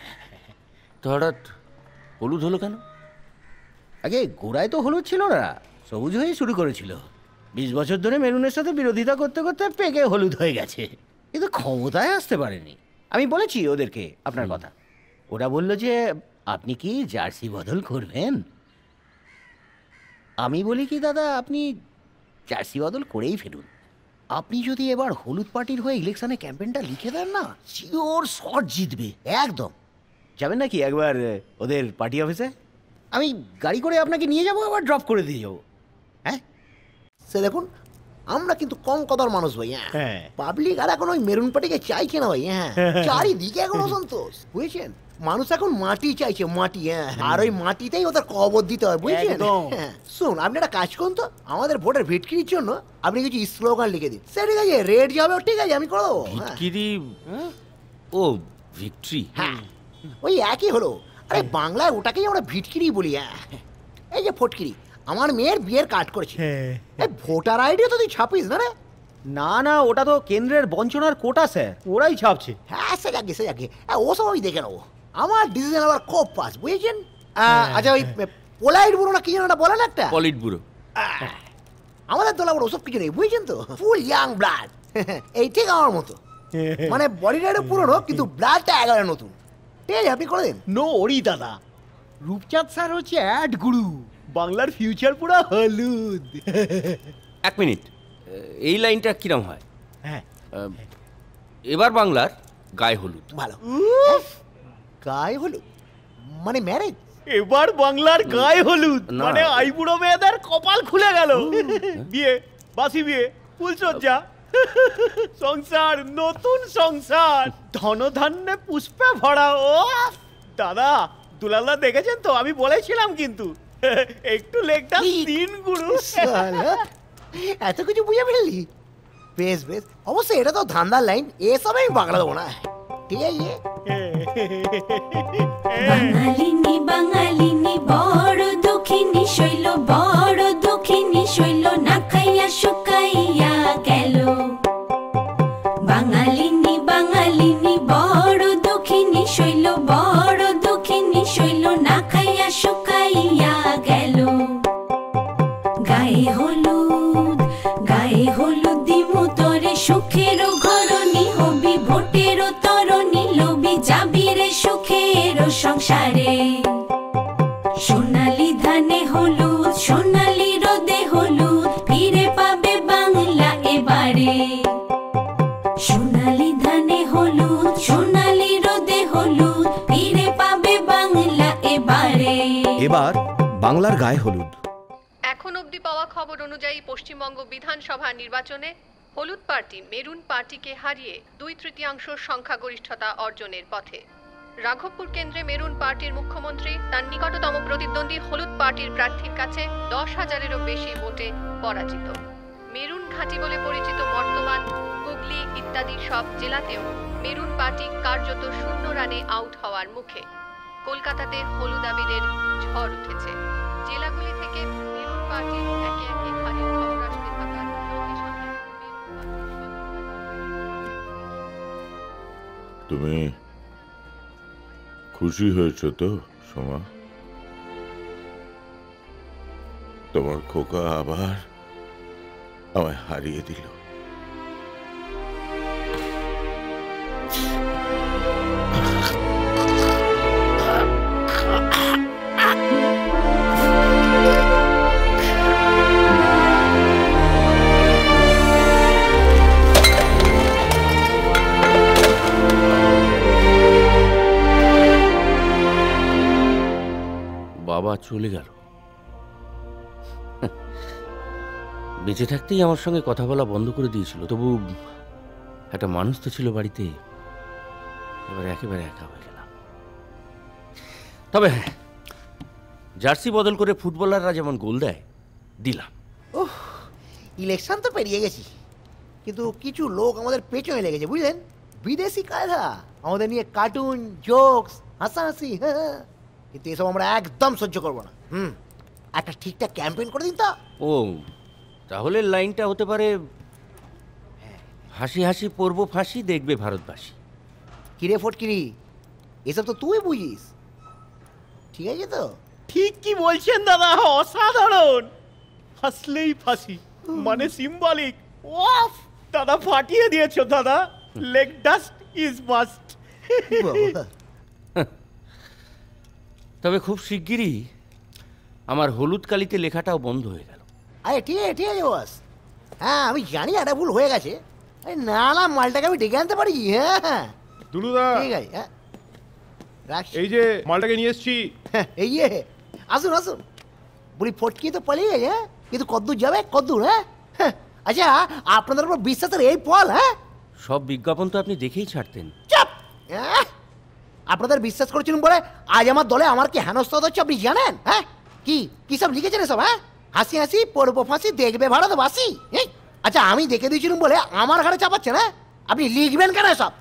তো হঠাৎ হলুদ হলো কেন? আগে গোড়ায় তো হলুদ ছিল না, সবুজ হয়ে শুরু করেছিল। 20 বছর ধরে মেরুনের সাথে বিরোধিতা করতে করতে পেকে হলুদ হয়ে গেছে, কিন্তু ক্ষমতায় আসতে পারেনি। আমি বলেছি ওদেরকে আপনার কথা, ওরা বলল যে আপনি কি জার্সি বদল করবেন। আমি বলি কি দাদা, আপনি জার্সি বদল করেই ফেলুন। আপনি যদি এবার হলুদ পার্টির হয়ে ইলেকশনে ক্যাম্পেনটা লিখে দেন না, শিওর শট জিতবে একদম। যাবেন নাকি একবার ওদের পার্টি অফিসে? আমি গাড়ি করে আপনাকে নিয়ে যাবো, আবার ড্রপ করে দিয়ে যাবো। হ্যাঁ সে দেখুন, আমরা কিন্তু কম কথার মানুষ ভাই। হ্যাঁ, পাবলিক আর এখন ওই মেরুন পার্টিকে চাইছে না ভাই। হ্যাঁ, চারিদিকে এখন অসন্তোষ, বুঝছেন? মানুষ এখন মাটি চাইছে, মাটি। হ্যাঁ, আর ওই মাটিতেই ওদের কবর দিতে হয়, বুঝছেন? হ্যাঁ, শুনুন, আপনি একটা কাজ করুন তো, আমাদের ভোটের ভিটকিরির জন্য আপনি কিছু স্লোগান লিখে দিন। সে ঠিক আছে, রেড যাবে, ঠিক আছে, আমি করে দেবো। ভিটকিরি? ও ভিক্টরি? হ্যাঁ, ওই একই হলো। আরে বাংলায় ওটাকেই আমরা ভিটকিরি বলি। হ্যাঁ, এই যে ফটকিরি, আমার মেয়ের বিয়ের কার্ড করেছে, ভোটার আইডিও তো তুই ছাপিস না রে? না না, ওটা তো কেন্দ্রের বঞ্চনার কোটা স্যার, ওরাই ছাপছে। হ্যাঁ, সে যাকে ওসব আমি দেখে নেবো। আমার ডিসিশন আবার খুব পাস, বুঝেছেন? আচ্ছা, ওই পোলাইট ব্যুরো না কি যেন ওটা বলেন একটা? Polit bureau. আমাদের দল আবার ওসব কিছু নেই, বুঝছেন তো? ফুল ইয়াং ব্লাড, এই ঠিক আমার মতো। মানে বডিটা একটু পুরনো, কিন্তু ব্লাডটা একেবারে নতুন। ঠিক আছে, আপনি করে দিন। নো ওরি দাদা, রূপচাঁদ স্যার হচ্ছে অ্যাড গুরু, বাংলার ফিউচার পুরো হলুদ। এক মিনিট, এই লাইনটা কিরম হয়? হ্যাঁ, এবার বাংলার গায়ে হলুদ। ভালো, গায়ে হলুদ মানে ম্যারেজ। এবার বাংলার গায়ে হলুদ মানে আইবুড়ো মেয়েদের কপাল খুলে গেল। বিয়ে, বাসি বিয়ে, ফুলসজ্জা, সংসার, নতুন সংসার, ধনধান্যে পুষ্পে ভরা। ও দাদা, দুলালদা দেখেছেন তো? আমি বলেছিলাম কিন্তু একটু লেগটা তিন গুরু। এত কিছু বুঝে ফেললি? বেশ বেশ, অবশ্যই এটা তো ধান্দার লাইন, এসব আমি বাংলা দেবো না। ঠিক আছে, বাঙালিনী বাঙালিনী বড় দক্ষিণী শৈল, বড় দক্ষিণী শৈল, না খাইয়া শুকাইয়া গেল। বাঙালিনী বাঙালিনী বড় দক্ষিণী শৈল, বড় দক্ষিণী শৈল, না খাইয়া শুকাইয়া গেল। গায়ে হলুদ, গায়ে হলুদ দিমু তোরে, সুখের ঘরণী হবি, ভোটের তরণী লবি, যাবি রে সুখের সংসারে। সোনালি ধানে হলুদ, সোনালি রোদে হলুদ, ফিরে পাবে বাংলা এবারে। সোনালি ধানে হলুদ, সোনালি রোদে হলুদ, ফিরে পাবে বাংলা এবারে। এবার বাংলার গায়ে হলুদ। এখন অবধি পাওয়া খবর অনুযায়ী পশ্চিমবঙ্গ বিধানসভা নির্বাচনে হলুদ পার্টি মেরুন পার্টিকে হারিয়ে 2/3 সংখ্যাগরিষ্ঠতা অর্জনের পথে। রাঘবপুর কেন্দ্রে মেরুন পার্টির মুখ্যমন্ত্রী তার নিকটতম প্রতিদ্বন্দ্বী হলুদ পার্টির প্রার্থীর কাছে 10,000-এরও বেশি ভোটে পরাজিত। মেরুন ঘাঁটি বলে পরিচিত বর্তমান, হুগলি ইত্যাদি সব জেলাতেও মেরুন পার্টি কার্যত 0 রানে আউট হওয়ার মুখে। কলকাতাতে হলুদ আবিরের ঝড় উঠেছে। জেলাগুলি থেকে মেরুন পার্টির একে একে হারের খবর আসতে থাকার সঙ্গে সঙ্গে তুমি খুশি হয়েছো তো সোমা? তোমার খোকা আবার আমায় হারিয়ে দিল। বাবা চলে গেল, বেঁচে থাকতেই আমার সঙ্গে কথা বলা বন্ধ করে দিয়েছিল, তবু একটা মানুষ তো ছিল বাড়িতে। এবার একেবারে একা হয়ে গেলাম। তবে হ্যাঁ, জার্সি বদল করে ফুটবলাররা যেমন গোল দেয়, দিলাম। ওহ, ইলেকশন তো পেরিয়ে গেছি, কিন্তু কিছু লোক আমাদের পেছনে লেগেছে, বুঝলেন? বিদেশি কায়দা, আমাদের নিয়ে কার্টুন, জোকস, হাসাহাসি। হ্যাঁ, কিন্তু এসব আমরা একদম সহ্য করবো না। একটা ঠিকঠাক ক্যাম্পেইন করে দিন তো। ও, তাহলে লাইনটা হতে পারে, হাসি হাসি পড়বো ফাঁসি, দেখবে ভারতবাসী। কিরে ফটকিরি, এসব তো তুই বুঝিস, ঠিক আছে তো? ঠিক কি বলছেন দাদা, অসাধারণ। হাসলেই ফাঁসি মানে সিম্বলিক। ওয়াফ, দাদা ফাটিয়ে দিয়েছো দাদা। Leg dust is must. তবে খুব শিগগিরই আমার হলুদ কালিতে লেখাটাও বন্ধ হয়ে গেল। আরে ঠিক আছে, ঠিক আছে বস। হ্যাঁ, আমি জানি একটা ভুল হয়ে গেছে। না না, মালটাকে আমি ডেকে আনতে পারি। হ্যাঁ দুলুদা, ঠিক আছে। হ্যাঁ, এই যে মালটাকে নিয়ে এসছি। এই যে, আসুন আসুন। বলি ফটকি তো পালিয়ে গেছে, হ্যাঁ, কিন্তু কদ্দূর যাবে, কদ্দূর? হ্যাঁ, আচ্ছা, আপনাদের উপর বিশ্বাসের এই ফল? হ্যাঁ, সব বিজ্ঞাপন তো আপনি দেখেই ছাড়তেন। চাপ। আপনাদের বিশ্বাস করেছিলেন বলে আজ আমার দলে আমার কি হেনস্থা হচ্ছে আপনি জানেন? হ্যাঁ, কি কি সব লিখেছেন এসব? হ্যাঁ, হাসি হাসি পড়বো ফাঁসি, দেখবে ভারতবাসী। আচ্ছা, আমি দেখে দিয়েছিলাম বলে আমার ঘাড়ে চাপাচ্ছেন? হ্যাঁ, আপনি লিখবেন কেন সব?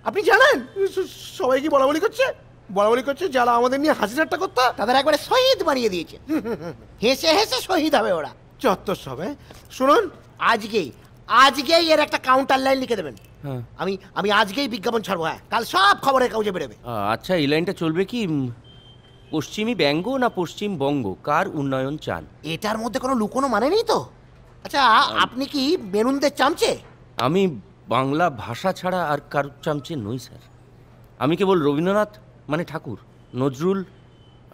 আপনি জানেন সবাই কি বলাবলি করছে? বলাবলি করছে যারা আমাদের নিয়ে হাসি ঠাট্টা করতো তাদের একবারে শহীদ বানিয়ে দিয়েছে। হেসে হেসে শহীদ হবে ওরা, চত্বর সব। শুনুন, আজকেই এর একটা কাউন্টার লাইন লিখে দেবেন। আমি আমি আজকেই বিজ্ঞাপন ছাড়বো। হ্যাঁ, কাল সব খবরের কাগজে বেরোবে। আচ্ছা, এই লাইনটা চলবে কি পশ্চিমী ব্যঙ্গ না পশ্চিমবঙ্গ, কার উন্নয়ন চান? এটার মধ্যে কোনো লুকোনো মানে নেই তো? আচ্ছা, আপনি কি মেরুনদের চামচে? আমি বাংলা ভাষা ছাড়া আর কারুর চামচে নই স্যার। আমি কেবল রবীন্দ্রনাথ মানে ঠাকুর, নজরুল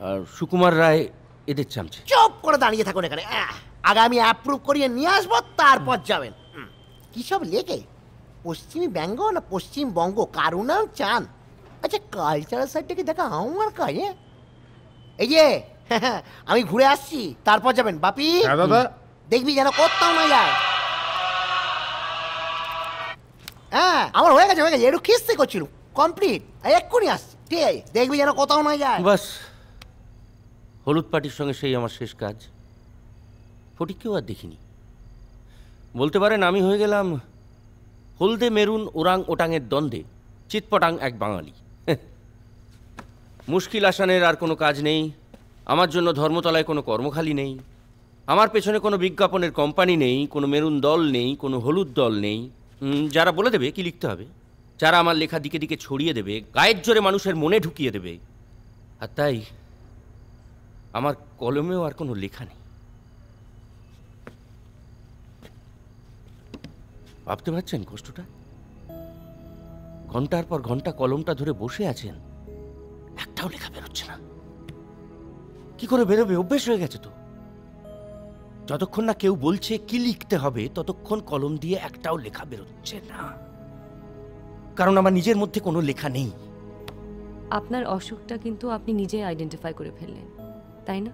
আর সুকুমার রায় এদের চামচে। চুপ করে দাঁড়িয়ে থাকুন এখানে। আগে আমি অ্যাপ্রুভ করিয়ে নিয়ে আসবো, তারপর যাবেন। কি সব লেখে? পশ্চিমী ব্যঙ্গ না পশ্চিমবঙ্গ, কার উন্নয়ন চান? আচ্ছা, কালচারাল সাইডটাকে দেখা আমার কাজে। এই যে, আমি ঘুরে আসছি, তারপর যাবেন। বাপি, দাদা দেখবি যেন কোথাও না যায়। হ্যাঁ, আমার হয়ে গেছে, একটু খিস্তি করছিল, কমপ্লিট। এক্ষুনি আসছি, ঠিক আছে? দেখবি যেন কোথাও না যায়। বাস, হলুদ পার্টির সঙ্গে সেই আমার শেষ কাজ। ফটিককেও আর দেখিনি। বলতে পারেন আমি হয়ে গেলাম হলদে মেরুন ওরাং ওটাংয়ের দ্বন্দ্বে চিৎপটাং এক বাঙালি। মুশকিল আসানের আর কোনো কাজ নেই। আমার জন্য ধর্মতলায় কোনো কর্মখালি নেই। আমার পেছনে কোনো বিজ্ঞাপনের কোম্পানি নেই, কোনো মেরুন দল নেই, কোনো হলুদ দল নেই যারা বলে দেবে কি লিখতে হবে, যারা আমার লেখা দিকে দিকে ছড়িয়ে দেবে, গায়ের জোরে মানুষের মনে ঢুকিয়ে দেবে। আর তাই আমার কলমেও আর কোনো লেখা নেই। ভাবতে পারছেন কষ্টটা? ঘন্টার পর ঘন্টা কলমটা ধরে বসে আছেন, একটাও লেখা বেরোচ্ছে না। কি করে বেরোবে? অভ্যেস হয়ে গেছে তো। যতক্ষণ না কেউ বলছে কি লিখতে হবে, ততক্ষণ কলম দিয়ে একটাও লেখা বেরোচ্ছে না। কারণ আমার নিজের মধ্যে কোনো লেখা নেই। আপনার অসুখটা কিন্তু আপনি নিজেই আইডেন্টিফাই করে ফেললেন, তাই না?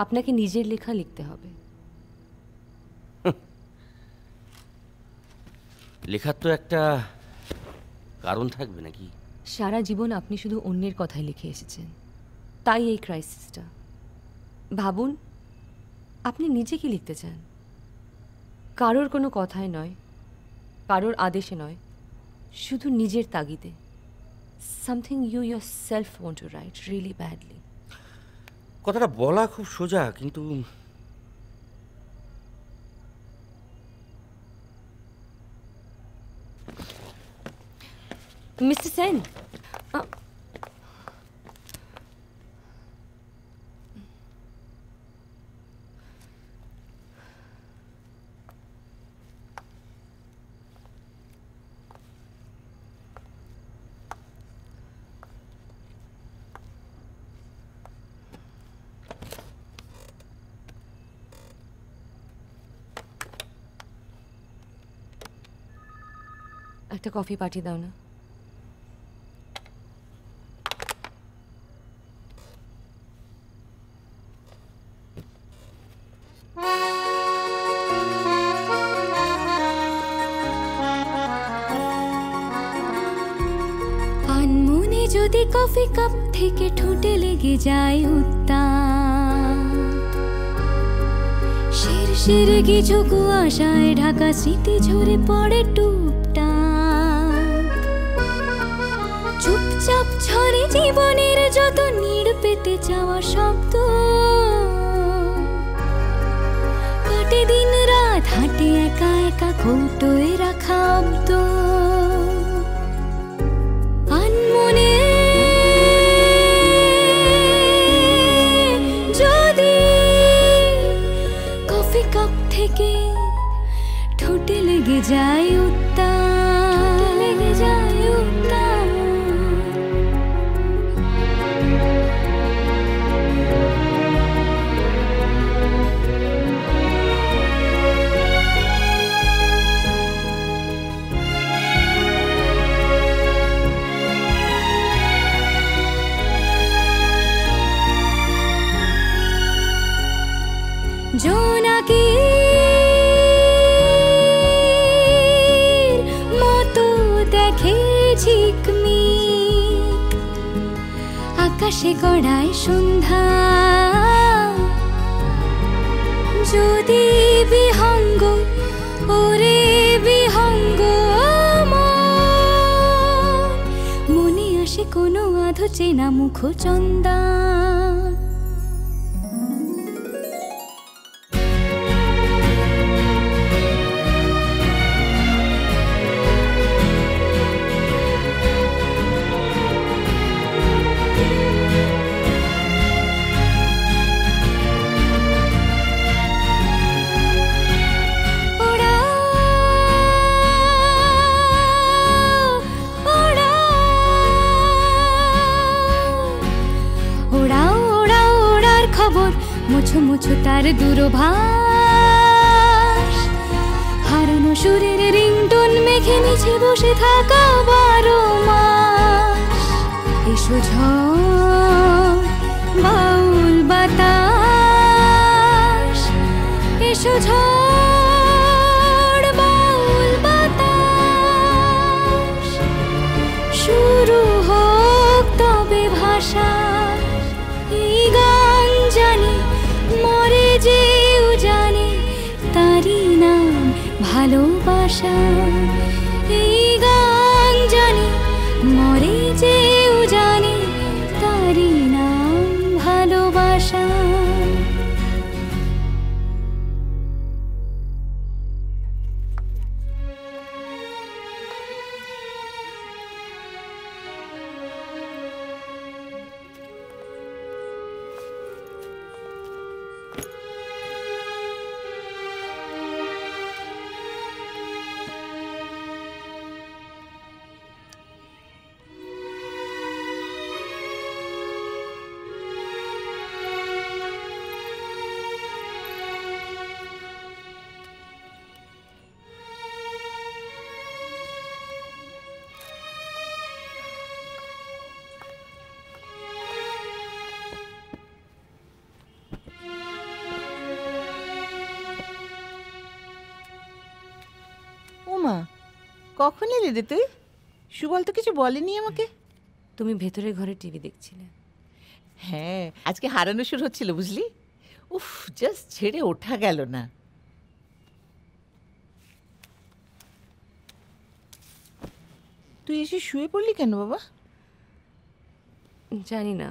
আপনাকে নিজের লেখা লিখতে হবে। লেখার তো একটা কারণ থাকবে নাকি? সারা জীবন আপনি শুধু অন্যের কথাই লিখে এসেছেন, তাই এই ক্রাইসিসটা। ভাবুন, আপনি নিজে কি লিখতে চান? কারোর কোনো কথায় নয়, কারোর আদেশে নয়, শুধু নিজের তাগিদে। Something you yourself want to write really badly. কথাটা বলা খুব সোজা, কিন্তু মিস্টার সেন, একটা কফি পাঠিয়ে দাও না। যদি কফি কাপ থেকে ঠোঁটে লেগে যায় উত্তাপ, শিরশিরে কিছু কুয়াশায় ঢাকা স্মৃতি ঝরে পড়ে টুপটাপ, চুপচাপ ঝরে জীবনের যত নীড় পেতে চাওয়া শব্দ, কাটে দিন রাত হাঁটে একা একা কৌটোয় রাখা অব্দ, আনমনে যদি কফি কাপ থেকে ঠোঁটে লেগে যায় উত্তাপ, লেগে যায় উত্তাপ। জোনাকির মতো দেখে ঝিকমিক আকাশে গড়ায় সন্ধ্যা, যদি বিহঙ্গ ওরে বিহঙ্গ মনে আসে কোনো আধো চেনা মুখ চন্দা, মুছো মুছো তার দূরভাষ, হারানো সুরের রিংটোন মেখে নিচে বসে থাকা 12 মাস, এসো ঝড় বাউল বাতাস, এসো ঝড় বাউল বাতাস, শুরু হোক তবে ভাষা, এই গান জানি মরে যেও জানে তারি নাম ভালোবাসা, এই গান জানি মরে যেও জানে তারি নাম ভালোবাসা। ওমা, কখন এলি রে তুই? সুবল তো কিছু বলেনি আমাকে। তুমি ভেতরের ঘরে টিভি দেখছিলে? হ্যাঁ, আজকে হারানো শুরু হচ্ছিল বুঝলি। উফ, জাস্ট ছেড়ে ওঠা গেল না। তুই এসে শুয়ে পড়লি কেন বাবা? জানি না,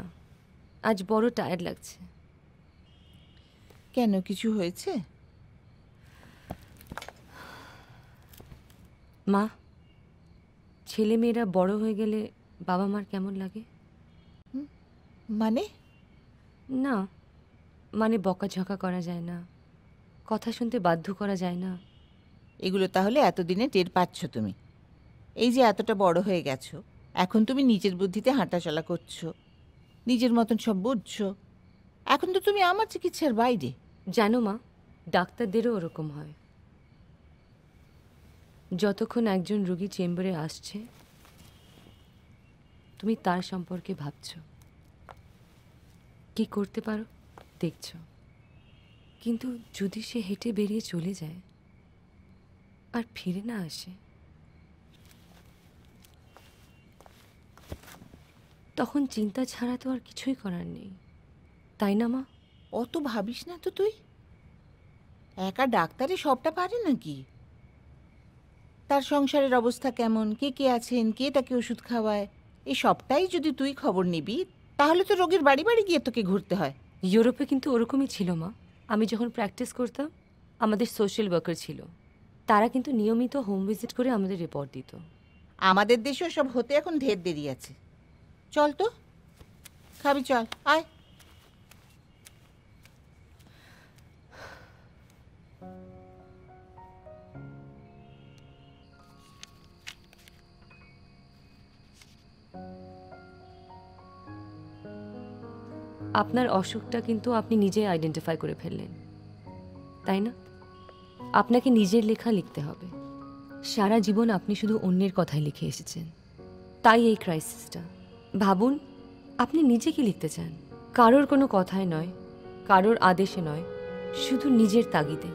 আজ বড় টায়ার্ড লাগছে। কেন, কিছু হয়েছে? মা, ছেলে মেয়েরা বড় হয়ে গেলে বাবা মার কেমন লাগে? মানে? না মানে বকাঝকা করা যায় না, কথা শুনতে বাধ্য করা যায় না। এগুলো তাহলে এতদিনে টের পাচ্ছ তুমি? এই যে এতটা বড় হয়ে গেছো, এখন তুমি নিজের বুদ্ধিতে হাঁটাচলা করছো, নিজের মতন সব বুঝছো। এখন তো তুমি আমার চিকিৎসার বাইরে। জানো মা, ডাক্তারদেরও ওরকম হয়। যতক্ষণ একজন রোগী চেম্বারে আসছে তুমি তার সম্পর্কে ভাবছো, কি করতে পারো দেখছো, কিন্তু যদি সে হেঁটে বেরিয়ে চলে যায় আর ফিরে না আসে, তখন চিন্তা ছাড়া তো আর কিছুই করার নেই, তাই না মা? অত ভাবিস না তো তুই। একা ডাক্তারে সবটা পারে নাকি? তার সংসারের অবস্থা কেমন, কে কে আছেন, কে তাকে ওষুধ খাওয়ায়, এই সবটাই যদি তুই খবর নিবি তাহলে তো রোগীর বাড়ি বাড়ি গিয়ে তোকে ঘুরতে হয়। ইউরোপে কিন্তু ওরকমই ছিল মা। আমি যখন প্র্যাকটিস করতাম আমাদের সোশ্যাল ওয়ার্কার ছিল, তারা কিন্তু নিয়মিত হোম ভিজিট করে আমাদের রিপোর্ট দিত। আমাদের দেশেও সব হতে এখন ঢের দেরি আছে। চল তো, খাবি চল, আয়। আপনার অসুখটা কিন্তু আপনি নিজে আইডেন্টিফাই করে ফেললেন, তাই না? আপনাকে নিজের লেখা লিখতে হবে। সারা জীবন আপনি শুধু অন্যের কথাই লিখে এসেছেন, তাই এই ক্রাইসিসটা। ভাবুন, আপনি নিজে কি লিখতে চান? কারোর কোনো কথায় নয়, কারোর আদেশে নয়, শুধু নিজের তাগিদে।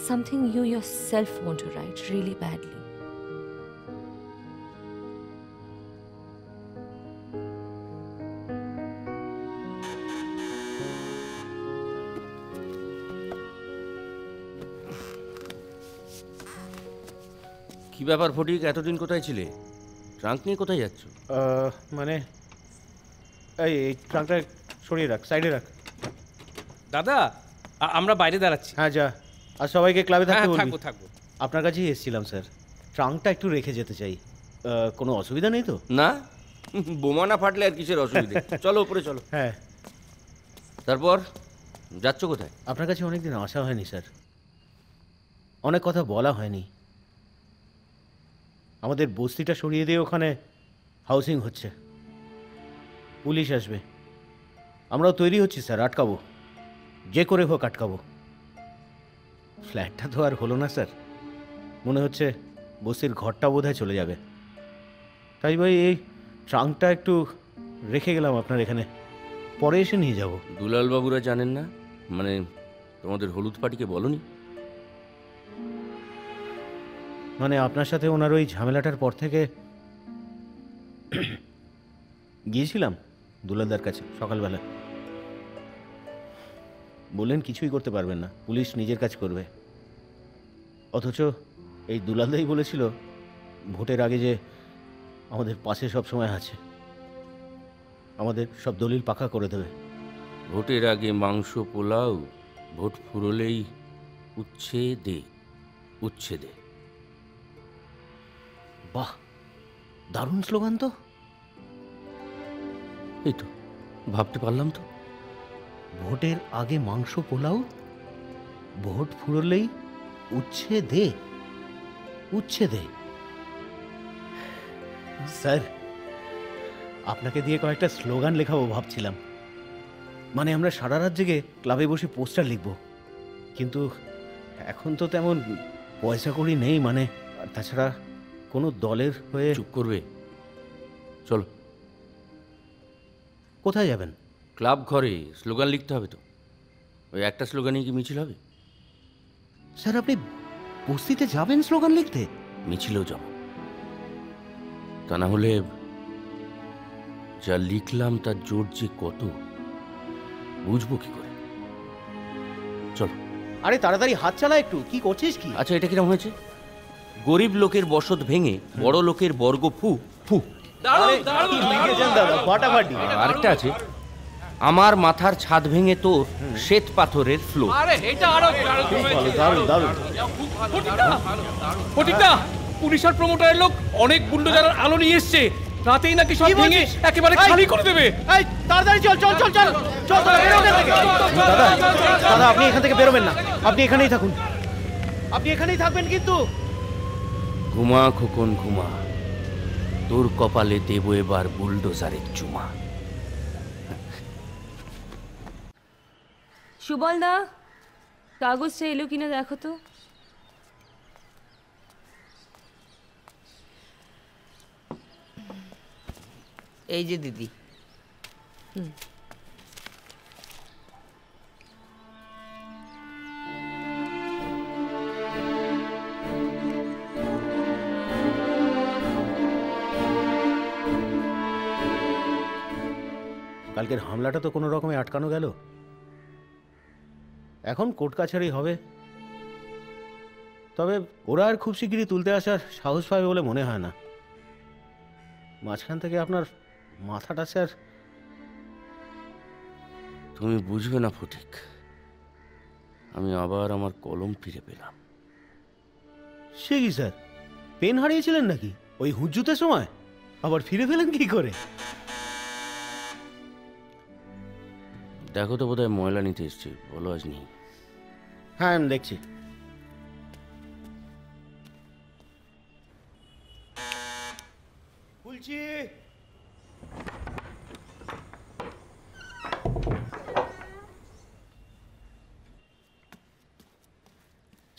Something you yourself want to write really badly. কি ব্যাপার ফটিক, এতদিন কোথায় ছিলে? ট্রাঙ্ক নিয়ে কোথায় যাচ্ছ? মানে এই ট্রাঙ্কটা সরিয়ে রাখ, সাইডে রাখ। দাদা, আমরা বাইরে দাঁড়াচ্ছি। হ্যাঁ যা, আর সবাইকে ক্লাবে থাকতে বলবি। থাকবো থাকবো। আপনার কাছেই এসেছিলাম স্যার, ট্রাঙ্কটা একটু রেখে যেতে চাই। কোনো অসুবিধা নেই তো? না, বোমা না ফাটলে আর কিসের অসুবিধা। চলো উপরে চলো। হ্যাঁ। তারপর যাচ্ছ কোথায়? আপনার কাছে অনেকদিন আসা হয়নি স্যার, অনেক কথা বলা হয়নি। আমাদের বস্তিটা সরিয়ে দিয়ে ওখানে হাউসিং হচ্ছে, পুলিশ আসবে, আমরাও তৈরি হচ্ছি স্যার, আটকাবো, যে করে হোক আটকাবো। ফ্ল্যাটটা তো আর হলো না স্যার, মনে হচ্ছে বস্তির ঘরটা বোধহয় চলে যাবে। তাই ভাই এই ট্রাঙ্কটা একটু রেখে গেলাম আপনার এখানে, পরে এসে নিয়ে যাব। দুলাল বাবুরা জানেন না? মানে তোমাদের হলুদ পার্টিকে বলনি? মানে আপনার সাথে ওনার ওই ঝামেলাটার পর থেকে গিয়েছিলাম দুলালদার কাছে সকালবেলা, বললেন কিছুই করতে পারবেন না, পুলিশ নিজের কাজ করবে। অথচ এই দুলালদাই বলেছিল ভোটের আগে যে আমাদের পাশে সব সময় আছে, আমাদের সব দলিল পাকা করে দেবে। ভোটের আগে মাংস পোলাও, ভোট ফুরলেই উচ্ছেদে উচ্ছেদে। বাহ, দারুণ স্লোগান তো। এই তো ভাবতে পারলাম তো। ভোটের আগে মাংস পোলাও, ভোট ফুরলেই উচ্ছেদে উচ্ছেদে। স্যার, আপনাকে দিয়ে কয়েকটা স্লোগান লেখাবো ভাবছিলাম। মানে আমরা সারা রাত জেগে ক্লাবে বসে পোস্টার লিখব, কিন্তু এখন তো তেমন পয়সা কড়ি নেই, মানে আর তাছাড়া কোনো দলের হয়ে। চুপ করবে, চলো। কোথায় যাবেন? ক্লাব ঘরে স্লোগান লিখতে হবে তো, ওই একটা স্লোগানেই কি মিছিল হবে? স্যার আপনি বস্তিতে যাবেন স্লোগান লিখতে? মিছিলেও যাব, তা না হলে যা লিখলাম তার জোর যে কত বুঝবো কি করে। চলো। আরে তাড়াতাড়ি হাত চালা একটু, কি করছিস কি? আচ্ছা এটা কিরকম হয়েছে? গরিব লোকের বসত ভেঙে বড় লোকের বর্গ ফু ফু। আরেকটা আছে, আমার মাথার ছাদ ভেঙে তো শ্বেত পাথরের ফ্লো। পুলিশ আর প্রমোটারের লোক অনেক গুন্ডোজারের আলো নিয়ে এসছে, রাতেই নাকি সব ভেঙে একেবারে খালি করে দেবে। এই তাড়াতাড়ি চল চল চল চল চল। দাদা দাদা, আপনি এখান থেকে বেরোবেন না, আপনি এখানেই থাকুন, আপনি এখানেই থাকবেন কিন্তু। ঘুমা খোকন ঘুমা, তোর কপালে দেব এবার বুলডোজারের চুমা। সুবল দা, কাগজটা এলো কিনা দেখো তো। এই যে দিদি। কালকের হামলাটা তো কোনো রকমে আটকানো গেল। এখন কোর্ট কাছারি হবে, তবে ওরা আর খুব শিগগিরই তুলতে আসার সাহস পাবে বলে মনে হয় না। মাঝখান থেকে আপনার মাথাটা স্যার। তুমি বুঝবে না ফটিক, আমি আবার আমার কলম ফিরে পেলাম। সে কি স্যার, পেন হারিয়েছিলেন নাকি ওই হুজ্জুতের সময়? আবার ফিরে পেলেন কি করে? দেখো তো বোধহয় ময়লা নিতে এসছি, বলো আজ নেই। হ্যাঁ আমি দেখছি। বলছি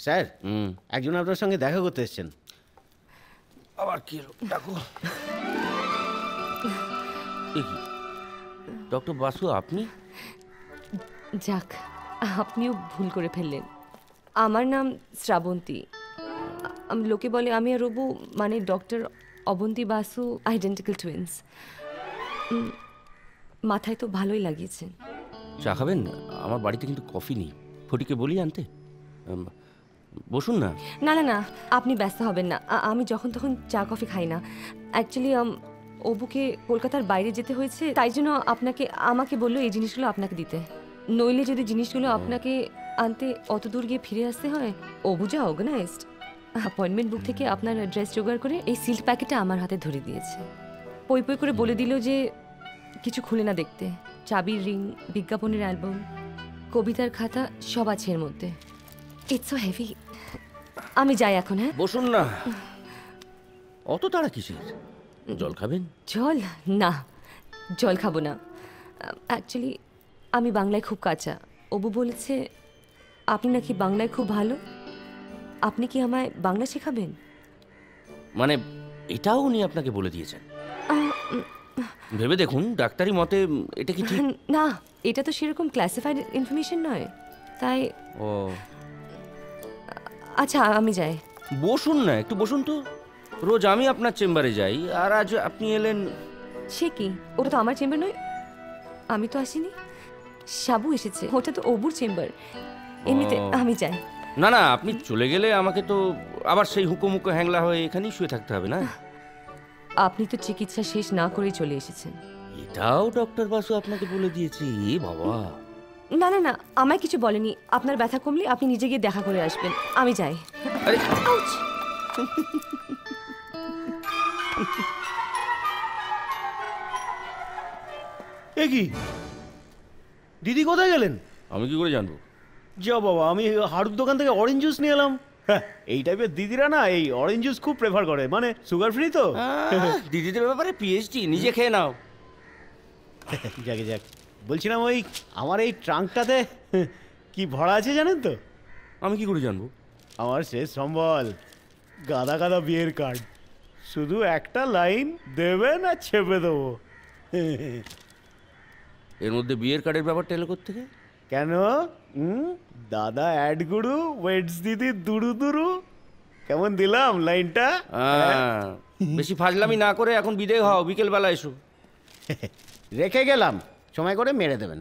স্যার, একজন আপনার সঙ্গে দেখা করতে এসছেন। আবার কি হলো? ডাকো। ডক্টর বাসু, আপনি? যাক, আপনিও ভুল করে ফেললেন। আমার নাম শ্রাবন্তী। লোকে বলে আমি আর রবু মানে doctor Abanti Basu identical twins. মাথায় তো ভালোই লাগিয়েছেন। চা খাবেন? আমার বাড়িতে কিন্তু কফি নেই, ফটিকে বলি আনতে। বসুন না। না না না, আপনি ব্যস্ত হবেন না। আমি যখন তখন চা কফি খাই না। অ্যাকচুয়ালি অবুকে কলকাতার বাইরে যেতে হয়েছে, তাই জন্য আমাকে বললো এই জিনিসগুলো আপনাকে দিতে। নইলে যদি জিনিসগুলো আপনাকে আনতে অত দূর গিয়ে ফিরে আসতে হয়। অবু যা অর্গানাইজড, অ্যাপয়েন্টমেন্ট বুক থেকে আপনার অ্যাড্রেস জোগাড় করে এই সিল্ড প্যাকেটটা আমার হাতে ধরে দিয়েছে। পই পই করে বলে দিল যে কিছু খুলে না দেখতে। চাবির রিং, বিজ্ঞাপনের অ্যালবাম, কবিতার খাতা সব আছে এর মধ্যে। It's so heavy. আমি যাই এখন। হ্যাঁ বসুন না, অত তাড়া কিসের? জল খাবেন? জল না, জল খাবো না। অ্যাকচুয়ালি আমি বাংলায় খুব কাঁচা। অবু বলেছে আপনি নাকি বাংলায় খুব ভালো। আপনি কি আমায় বাংলা শেখাবেন? মানে এটাও উনি আপনাকে বলে দিয়েছেন? ভেবে দেখুন, ডাক্তারি মতে এটা কি ঠিক? না, এটা তো সেরকম ক্লাসিফাইড ইনফরমেশন নয়, তাই। ও আচ্ছা, আমি যাই। বসুন না, একটু বসুন তো। রোজ আমি আপনার চেম্বারে যাই, আর আজ আপনি এলেন। সে কি, ওটা তো আমার চেম্বার নয়। আমি তো আসিনি, সাবু এসেছে। ওটা তো অবুর চেম্বার। এমনিতে আমি যাই। না না, আপনি চলে গেলে আমাকে তো আবার সেই হুকুমুকো হ্যাংলা হয়ে এখানেই শুয়ে থাকতে হবে না? আপনি তো চিকিৎসা শেষ না করেই চলে এসেছেন। এটাও ডক্টর বাসু আপনাকে বলে দিয়েছে? বাবা, না না না, আমায় কিছু বলেনি। আপনার ব্যথা কমলে আপনি নিজে গিয়ে দেখা করে আসবেন। আমি যাই। আরে এ কি, দিদি কোথায় গেলেন? আমি কি করে জানবো? যা বাবা, আমি হাড়ুর দোকান থেকে অরেঞ্জ জুস নিয়ে এলাম। এই টাইপের দিদিরা না এই অরেঞ্জ জুস খুব প্রেফার করে, মানে সুগার ফ্রি তো। দিদিদের ব্যাপারে পিএইচডি, নিজে খেয়ে নাও। যাকে যাক, বলছিলাম ওই আমার এই ট্রাঙ্কটাতে কি ভরা আছে জানেন তো? আমি কি করে জানবো? আমার শেষ সম্বল, গাদা গাদা বিয়ের কার্ড। শুধু একটা লাইন দেবেন আর ছেপে দেবো। এর মধ্যে বিয়ের কার্ডের ব্যাপারটা এলো কোত্থেকে? কেন? দাদা অ্যাড গুরু, ওয়েটস দিদি দুরু দুরু। কেমন দিলাম লাইনটা? বেশি ফাজলামি না করে এখন বিদায় হও, বিকেল বেলা এসো। রেখে গেলাম, সময় করে মেরে দেবেন।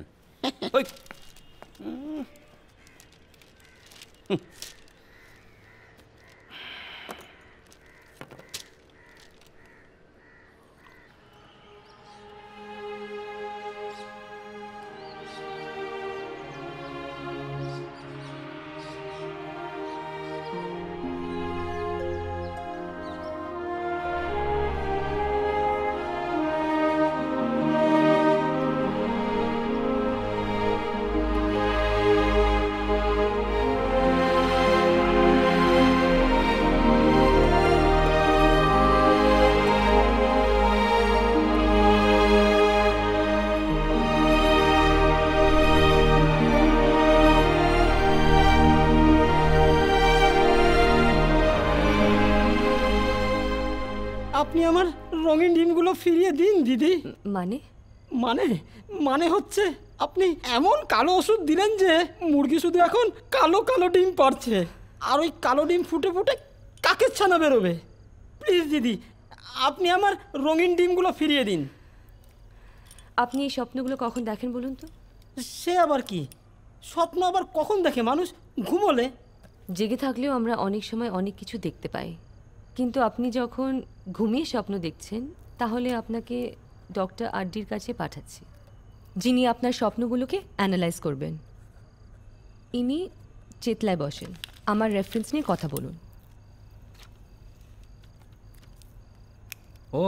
আপনি আমার রঙিন ডিমগুলো ফিরিয়ে দিন দিদি। মানে? মানে মানে হচ্ছে আপনি এমন কালো ওষুধ দিলেন যে মুরগি শুধু এখন কালো কালো ডিম পারছে, আর ওই কালো ডিম ফুটে ফুটে কাকের ছানা বেরোবে। প্লিজ দিদি, আপনি আমার রঙিন ডিমগুলো ফিরিয়ে দিন। আপনি এই স্বপ্নগুলো কখন দেখেন বলুন তো? সে আবার কি স্বপ্ন আবার কখন দেখে মানুষ? ঘুমোলে। জেগে থাকলেও আমরা অনেক সময় অনেক কিছু দেখতে পাই, কিন্তু আপনি যখন ঘুমিয়ে স্বপ্ন দেখছেন তাহলে আপনাকে ডক্টর আরডির কাছে পাঠাচ্ছি, যিনি আপনার স্বপ্নগুলোকে অ্যানালাইজ করবেন। ইনি চেতলায় বসেন, আমার রেফারেন্স নিয়ে কথা বলুন। ও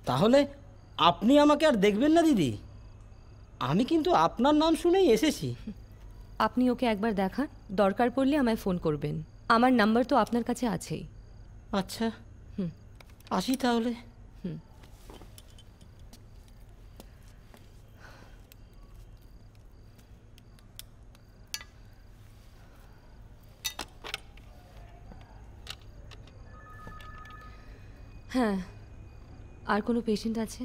তাহলে আপনি আমাকে আর দেখবেন না দিদি? আমি কিন্তু আপনার নাম শুনেই এসেছি। আপনি ওকে একবার দেখান, দরকার পড়লে আমায় ফোন করবেন। আমার নাম্বার তো আপনার কাছে আছেই। আচ্ছা আসি তাহলে। হ্যাঁ, আর কোনো পেশেন্ট আছে?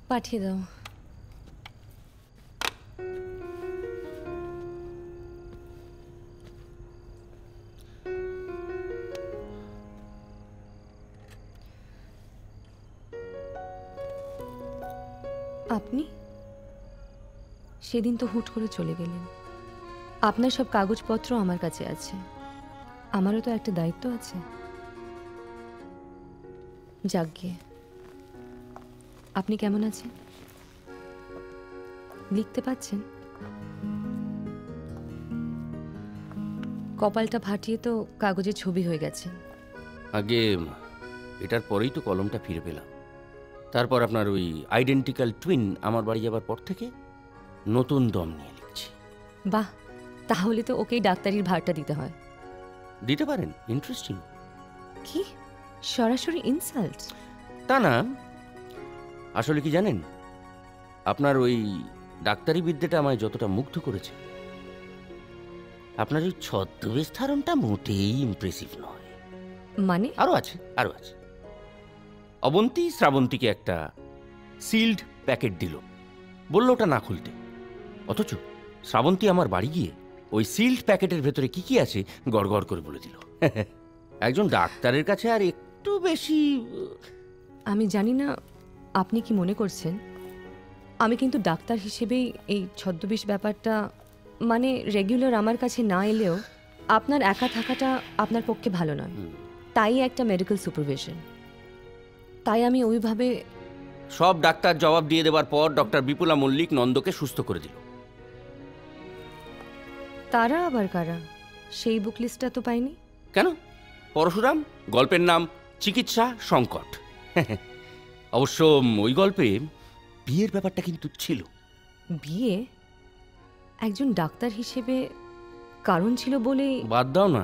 পাঠিয়ে দাও। আপনি সেদিন তো হুট করে চলে গেলেন। আপনার সব কাগজপত্র আমার কাছে আছে, আমারও তো একটা দায়িত্ব আছে। যাকগে, আপনি কেমন আছেন? লিখতে পাচ্ছেন? কপালটা ফাটিয়ে তো কাগজে ছবি হয়ে গেছে। আগে এটার পরেই তো কলমটা ফিরে পেলাম। তারপর আপনার ওই আইডেন্টিক্যাল টুইন আমার বাড়ি যাবার পর থেকে নতুন দম নিয়ে লিখছি। বাহ, তাহলে তো ওকেই ডাক্তারির ভারটা দিতে হয়। দিতে পারেন? ইন্টারেস্টিং। কি সরাসরি ইনসাল্ট? তা না, আসলে কি জানেন, আপনার ওই ডাক্তারি বিদ্যাটা আমায় যতটা মুগ্ধ করেছে, আপনার ওই ছদ্মবেশ ধারণটা মোটেই ইমপ্রেসিভ নয়। মানে? আরো আছে, আরো আছে। অবন্তী শ্রাবন্তীকে একটা সিল্ড প্যাকেট দিল, বলল ওটা না খুলতে, অথচ শ্রাবন্তী আমার বাড়ি গিয়ে ওই সিল্ড প্যাকেটের ভেতরে কি কি আছে গড়গড় করে বলে দিল। একজন ডাক্তারের কাছে আর একটু বেশি। আমি জানি না আপনি কি মনে করছেন, আমি কিন্তু ডাক্তার হিসেবেই এই ছদ্মবেশ ব্যাপারটা, মানে রেগুলার আমার কাছে না এলেও আপনার একা থাকাটা আপনার পক্ষে ভালো নয়, তাই একটা মেডিকেল সুপারভিশন। তাই আমি ওইভাবে। সব ডাক্তার জবাব দিয়ে দেওয়ার পর ডক্টর বিপুলা মল্লিক নন্দকে সুস্থ করে দিল। তারা আবার কারা? সেই বুক লিস্টটা তো পাইনি। কেন? পরশুরাম, গল্পের নাম চিকিৎসা সংকট। অবশ্য ওই গল্পে বিয়ের ব্যাপারটা কিন্তু ছিল। বিয়ে? একজন ডাক্তার হিসেবে কারণ ছিল বলে? বাদ দাও না,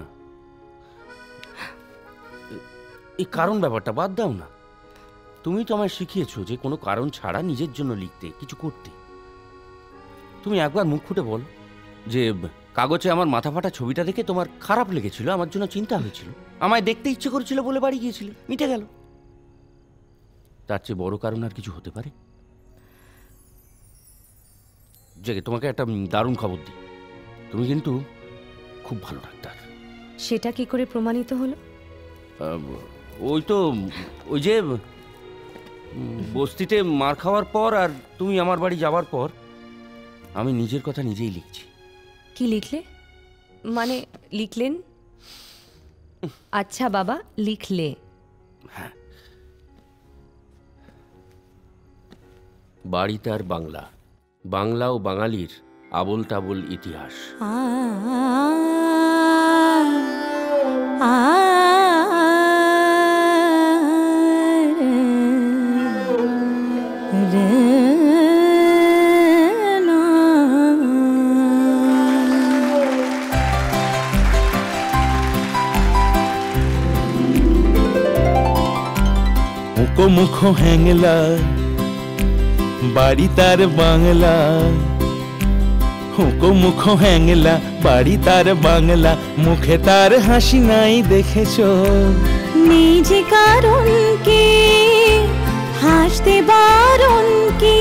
এই কারণ ব্যাপারটা বাদ দাও না। তুমি তো আমায় শিখিয়েছো যে কোনো কারণ ছাড়া নিজের জন্য লিখতে, কিছু করতে। তুমি একবার মুখ ফুটে বল যে কাগজে আমার মাথা ফাটা ছবিটা দেখে তোমার খারাপ লেগেছিল, আমার জন্য চিন্তা হয়েছিল, আমায় দেখতে ইচ্ছে করেছিল বলে বাড়ি গিয়েছিলে, মিটে গেল। তার চেয়ে বড় কারণ আর কিছু হতে পারে? জেগে তোমাকে একটা দারুণ খবর দিই, তুমি কিন্তু খুব ভালো ডাক্তার। সেটা কি করে প্রমাণিত হলো? ওই তো, ওই যে বস্তিতে মার খাওয়ার পর আর তুমি আমার বাড়ি যাওয়ার পর আমি নিজের কথা নিজেই লিখছি। কি লিখলে? মানে লিখলেন? আচ্ছা বাবা, লিখলে? হ্যাঁ। বাড়ি তার বাংলা, বাংলা ও বাঙালির আবোল তাবোল ইতিহাস। মুখ হ্যাংলা বাড়ি তার বাংলা, হুঁকো মুখ হ্যাংলা বাড়ি তার বাংলা, মুখে তার হাসি নাই দেখেছো? নিজে কারণ কি হাসতে বারণ কি,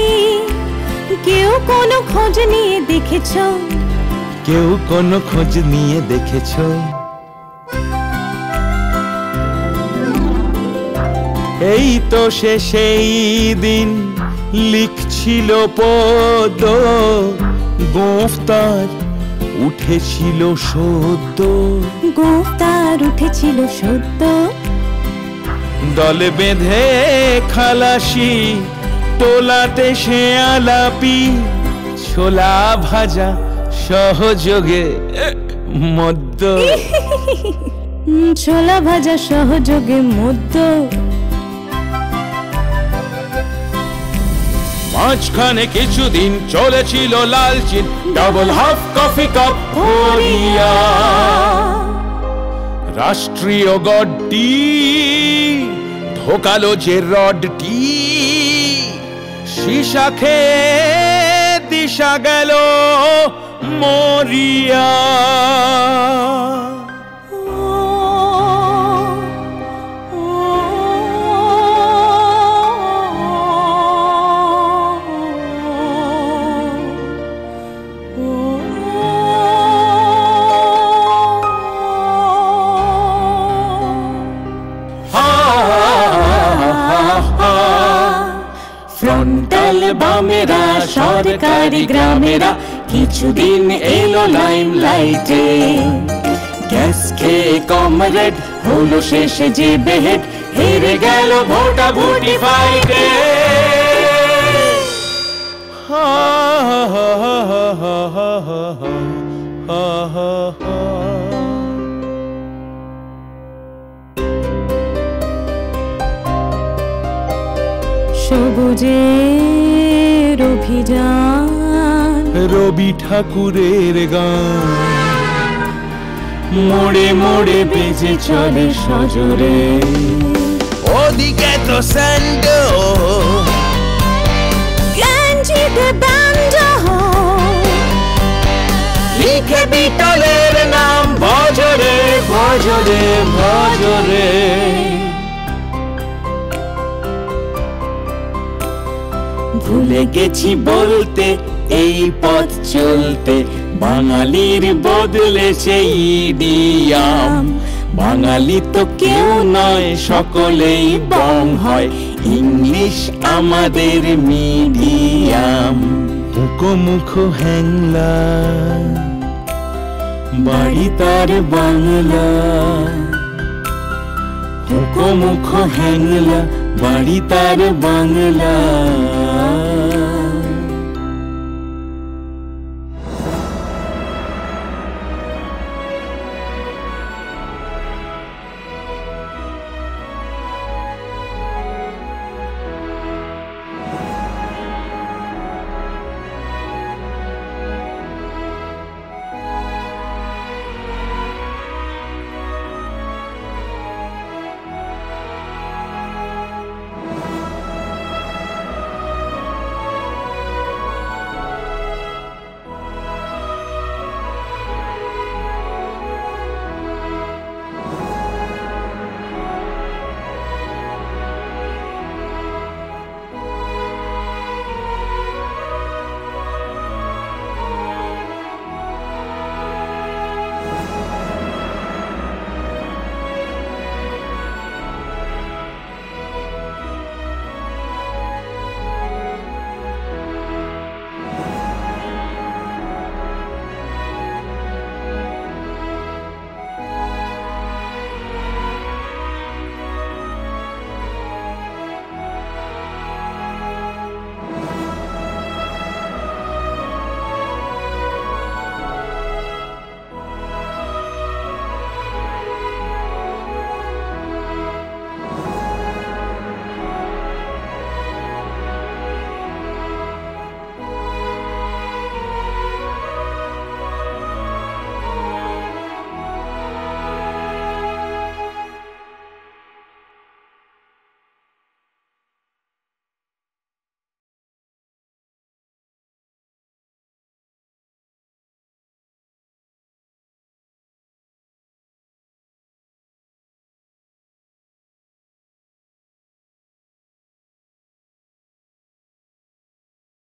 কেউ কোনো খোঁজ নিয়ে দেখেছো? কেউ কোনো খোঁজ নিয়ে দেখেছো? এই তো সে সেই দিন লিখছিল পদ, গোঁফ তার উঠেছিল সদ্য, গোঁফ তার উঠেছিল সদ্য। দলে বেঁধে খালাসি, টোলাতে সে আলাপি, ছোলা ভাজা সহযোগে মদ্য, ছোলা ভাজা সহযোগে মদ্য। মাঝখানে কিছুদিন চলেছিল লালচিন, ডাবল হাফ কফি কাপ ভরিয়া, রাষ্ট্রীয় গডটি ঢোকালো যে রডটি, সীসা খেয়ে দিশা গেল মরিয়া। ফ্রন্টাল বামেরা সরকারি গ্রামেরা কিছুদিন এলো লাইম লাইটে, গ্যাস খেয়ে কমরেড হলো শেষে যে বেহেড, হেরে গেল ভোটা ভুটি ফাইটে। সবুজের অভিযান, রবি ঠাকুরের গান, মোড়ে মোড়ে বেজে চলে সজোরে। ওদিকে তো স্যান্ডো, গঞ্জিতে ব্যান্ড, লিখে বিটলের নাম ভজরে ভজরে ভজরে। ভুলে গেছি বলতে এই পথ চলতে, বাঙালির বদলেছে ইডিয়াম। বাঙালি তো কেউ নয়, সকলেই বং হয়, ইংলিশ আমাদের মিডিয়াম। মুখ হ্যাংলা, বাড়ি তার বাংলা, মুখ হ্যাংলা, বাড়ি তার বাংলা।